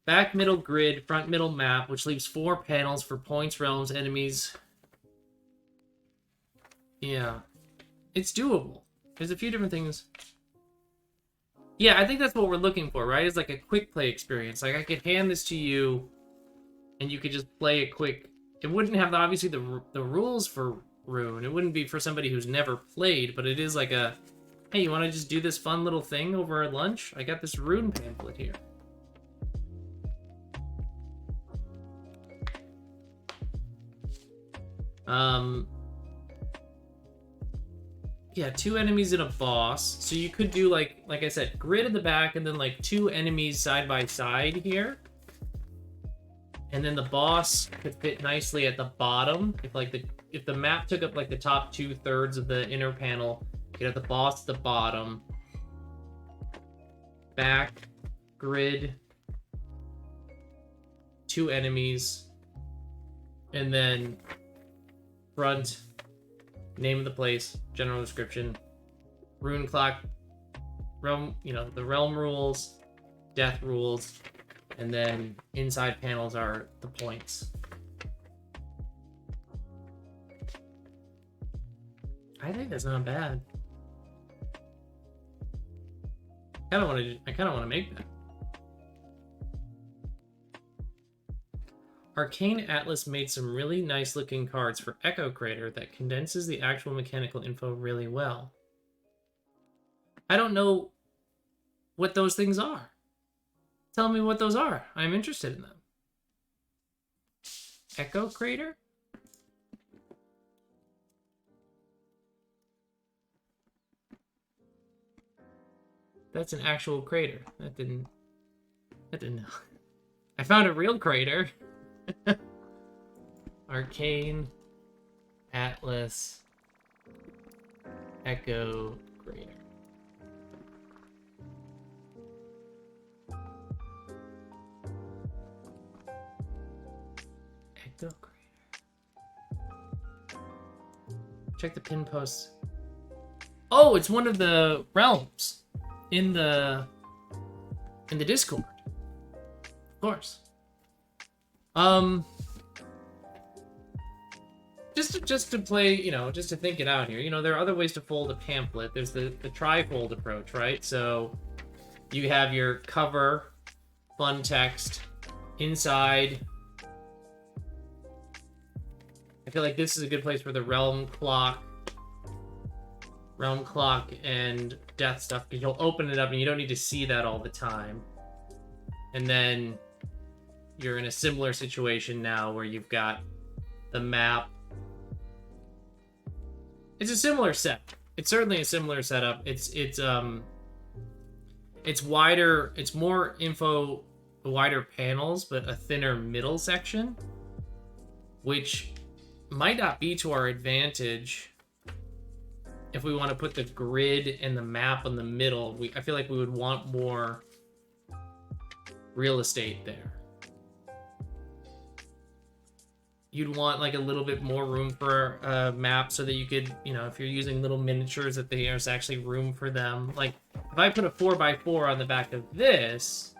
Back middle grid, front middle map, which leaves 4 panels for points, realms, enemies. Yeah, it's doable. There's a few different things. Yeah, I think that's what we're looking for, right? It's like a quick play experience. Like I could hand this to you, and you could just play a quick. It wouldn't have obviously the rules for RUNE. It wouldn't be for somebody who's never played, but it is like a, hey, you want to just do this fun little thing over at lunch? I got this RUNE pamphlet here. Yeah, 2 enemies and a boss. So you could do like I said, grid in the back and then like 2 enemies side by side here. And then the boss could fit nicely at the bottom. If the map took up like the top 2/3 of the inner panel, you have the boss at the bottom. Back, grid, 2 enemies, and then front, name of the place, general description, rune clock, realm, the realm rules, death rules, and then inside panels are the points. I think that's not bad. I kind of want to make that. Arcane Atlas made some really nice looking cards for Echo Crater that condenses the actual mechanical info really well. I don't know what those things are. Tell me what those are. I'm interested in them. Echo Crater? That's an actual crater. That didn't I found a real crater. Arcane Atlas Echo Crater. Echo Crater. Check the pin posts. Oh, it's one of the realms in the Discord. Of course. Just to play, just to think it out here. There are other ways to fold a pamphlet. There's the tri-fold approach, right? So you have your cover, fun text, inside. I feel like this is a good place for the realm clock and death stuff, because you'll open it up and you don't need to see that all the time. And then you're in a similar situation now where you've got the map. It's a similar set. It's certainly a similar setup. It's wider. It's more info, wider panels, but a thinner middle section, which might not be to our advantage if we want to put the grid and the map in the middle. I feel like we would want more real estate there. You'd want like a little bit more room for a map so that you could, if you're using little miniatures, that there's actually room for them. Like if I put a 4x4 on the back of this,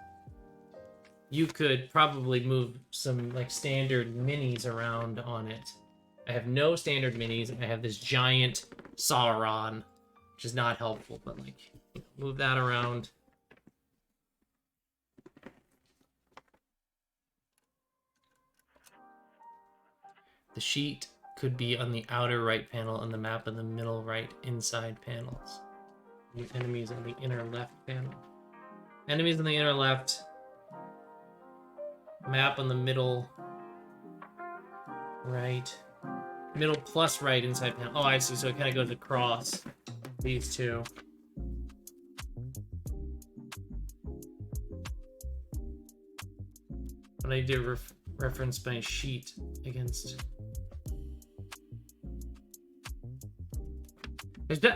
you could probably move some like standard minis around on it. I have no standard minis, and I have this giant Sauron, which is not helpful, but like move that around. The sheet could be on the outer right panel and the map in the middle right inside panels. The enemies on the inner left panel. Enemies in the inner left. Map on the middle right. Middle plus right inside panel. Oh, I see. So it kind of goes across these two. But I did reference my sheet against.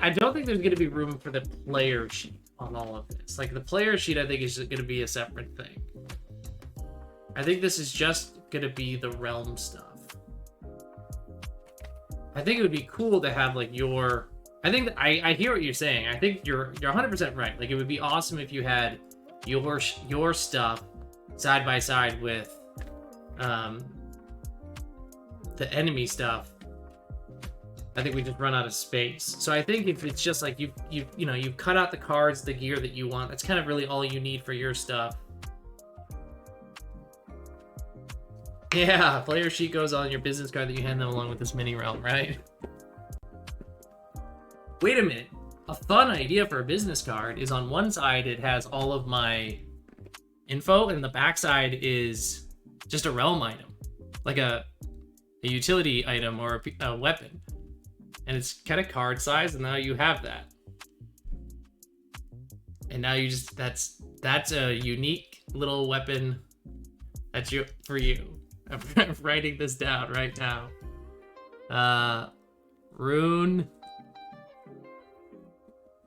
I don't think there's going to be room for the player sheet on all of this. Like the player sheet, I think is going to be a separate thing. I think this is just going to be the realm stuff. I think it would be cool to have like your. I think I hear what you're saying. I think you're 100% right. Like it would be awesome if you had your stuff side by side with the enemy stuff. I think we just run out of space. So I think if it's just like you've cut out the cards, the gear that you want, that's kind of really all you need for your stuff. Yeah, player sheet goes on your business card that you hand them along with this mini realm, right? Wait a minute. A fun idea for a business card is on one side it has all of my info, and the back side is just a realm item, like a utility item or a weapon. And it's kind of card size, and now you have that. And now you just, that's a unique little weapon that's for you. I'm writing this down right now. RUNE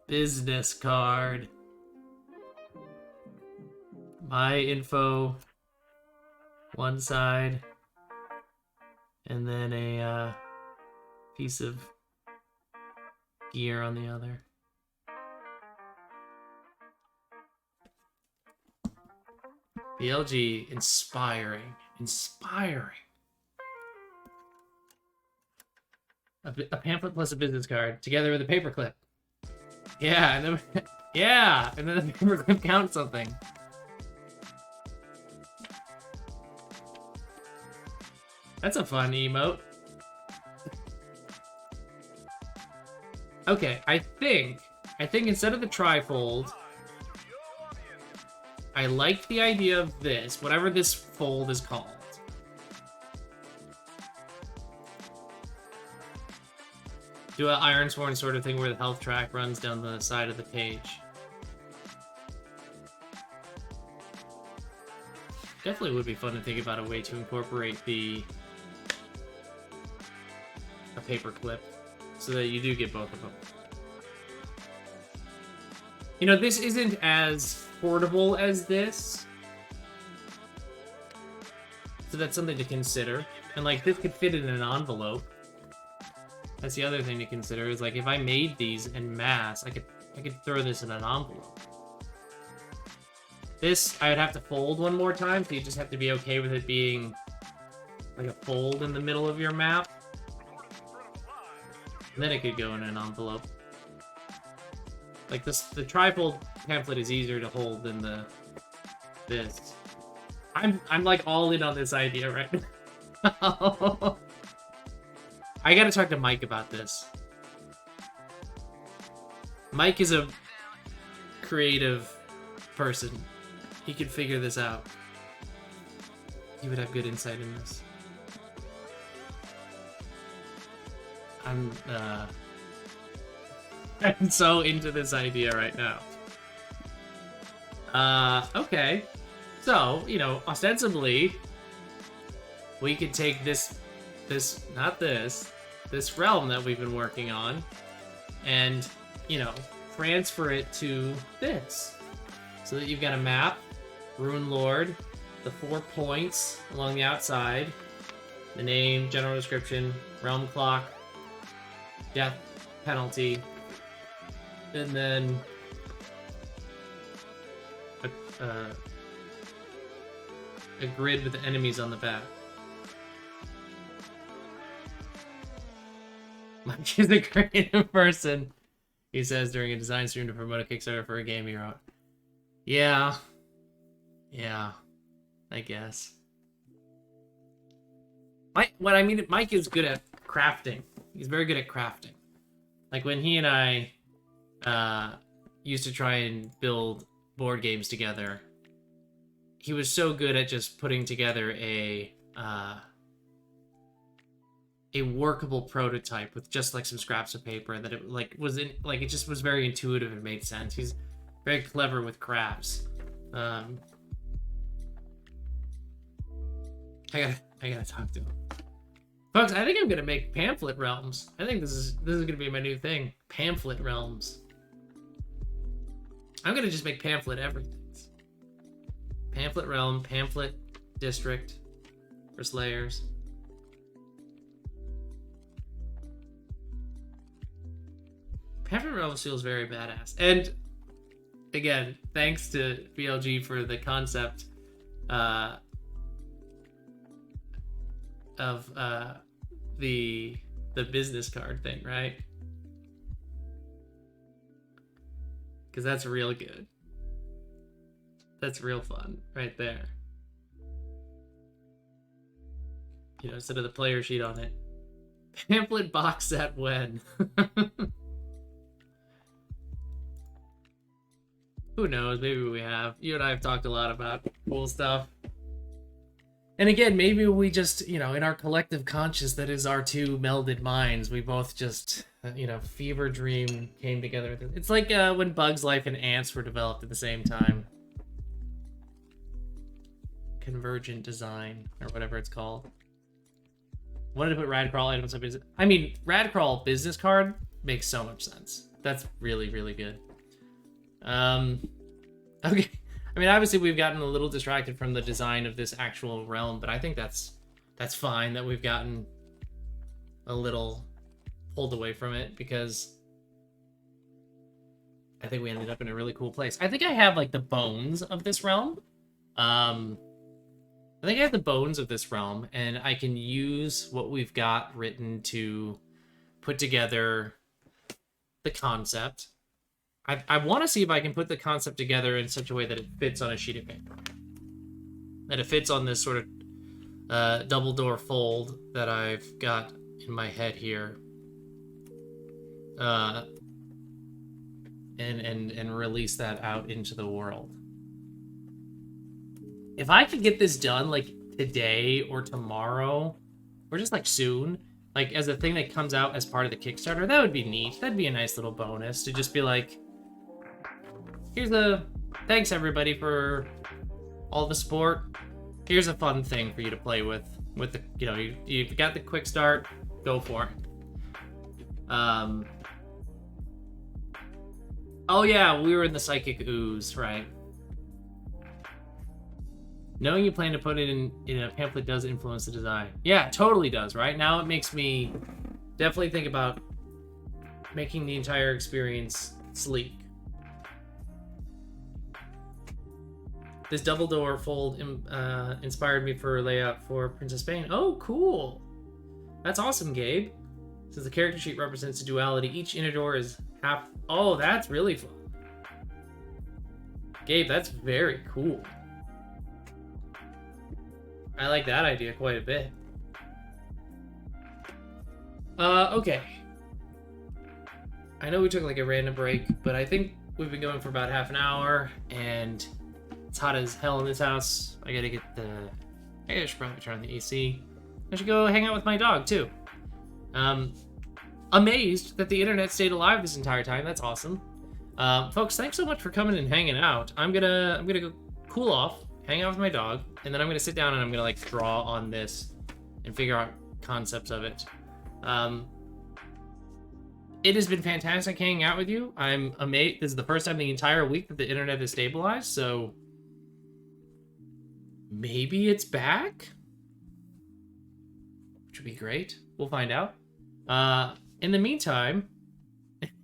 business card. My info one side, and then a piece of gear on the other. BLG, inspiring. A pamphlet plus a business card, together with a paperclip. Yeah, and then yeah, and then the paperclip counts something. That's a fun emote. Okay, I think instead of the trifold, I like the idea of this, whatever this fold is called. Do an Ironsworn sort of thing where the health track runs down the side of the page. Definitely would be fun to think about a way to incorporate a paper clip so that you do get both of them. You know, this isn't as portable as this, so that's something to consider. And like, this could fit in an envelope. That's the other thing to consider, is like, if I made these en masse, I could throw this in an envelope. This, I would have to fold one more time, so you just have to be okay with it being like a fold in the middle of your map. And then it could go in an envelope. Like this, the trifold pamphlet is easier to hold than this. I'm like all in on this idea right now. I gotta talk to Mike about this. Mike is a creative person. He could figure this out. He would have good insight in this. I'm so into this idea right now. Okay. So, you know, ostensibly, we could take this realm that we've been working on, and, you know, transfer it to this. So that you've got a map, Rune Lord, the 4 points along the outside, the name, general description, realm clock, death penalty, and then a grid with the enemies on the back. Mike is a creative person, he says during a design stream to promote a Kickstarter for a game he wrote. Yeah, I guess. Mike is good at crafting. He's very good at crafting. Like when he and I used to try and build board games together, he was so good at just putting together a workable prototype with just like some scraps of paper that it like it just was very intuitive and made sense. He's very clever with crafts. I gotta talk to him. Folks, I think I'm gonna make pamphlet realms. I think this is gonna be my new thing. Pamphlet realms. I'm gonna just make pamphlet everything. Pamphlet realm, pamphlet district for Slayers. Pamphlet realms feels very badass. And again, thanks to BLG for the concept of the business card thing, right? Because that's real good. That's real fun right there. You know, instead of the player sheet on it. Pamphlet box set when. Who knows? Maybe we have. You and I have talked a lot about cool stuff. And again, maybe we just, you know, in our collective conscious that is our two melded minds, we both just, you know, fever dream came together. It's like when Bugs Life and Ants were developed at the same time. Convergent design, or whatever it's called. Wanted to put Radcrawl items on business. I mean, Radcrawl business card makes so much sense. That's really, really good. Okay. I mean, obviously we've gotten a little distracted from the design of this actual realm, but I think that's fine that we've gotten a little pulled away from it, because I think we ended up in a really cool place. I think I have like the bones of this realm. I think I have the bones of this realm, and I can use what we've got written to put together the concept. I want to see if I can put the concept together in such a way that it fits on a sheet of paper. That it fits on this sort of double door fold that I've got in my head here. And release that out into the world. If I could get this done like today or tomorrow, or just like soon, like as a thing that comes out as part of the Kickstarter, that would be neat. That'd be a nice little bonus to just be like, here's a thanks everybody for all the support. Here's a fun thing for you to play with the, you know, you've got the quick start, go for it. Oh yeah, we were in the Psychic Ooze, right? Knowing you plan to put it in a pamphlet does influence the design. Yeah, it totally does, right? Now it makes me definitely think about making the entire experience sleek. This double door fold inspired me for a layout for Princess Bane. Oh, cool. That's awesome, Gabe. Since the character sheet represents a duality, each inner door is half... Oh, that's really fun. Gabe, that's very cool. I like that idea quite a bit. Okay. I know we took like a random break, but I think we've been going for about half an hour, and it's hot as hell in this house. I should probably turn on the AC. I should go hang out with my dog too. Amazed that the internet stayed alive this entire time. That's awesome. Folks, thanks so much for coming and hanging out. I'm gonna go cool off, hang out with my dog, and then I'm gonna sit down and I'm gonna like draw on this and figure out concepts of it. It has been fantastic hanging out with you. I'm amazed. This is the first time the entire week that the internet is stabilized, so maybe it's back, which would be great. We'll find out. In the meantime,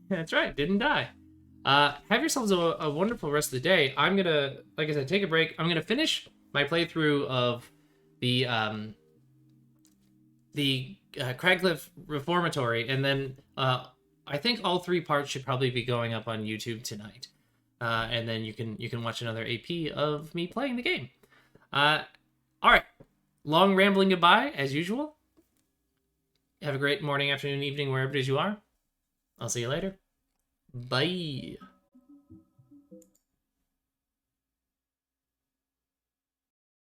that's right, didn't die. Have yourselves a wonderful rest of the day. I'm gonna, like I said, take a break. I'm gonna finish my playthrough of the Cragcliff Reformatory, and then I think all 3 parts should probably be going up on YouTube tonight. And then you can watch another AP of me playing the game. All right, long rambling goodbye as usual. Have a great morning, afternoon, evening, wherever it is you are. I'll see you later. Bye.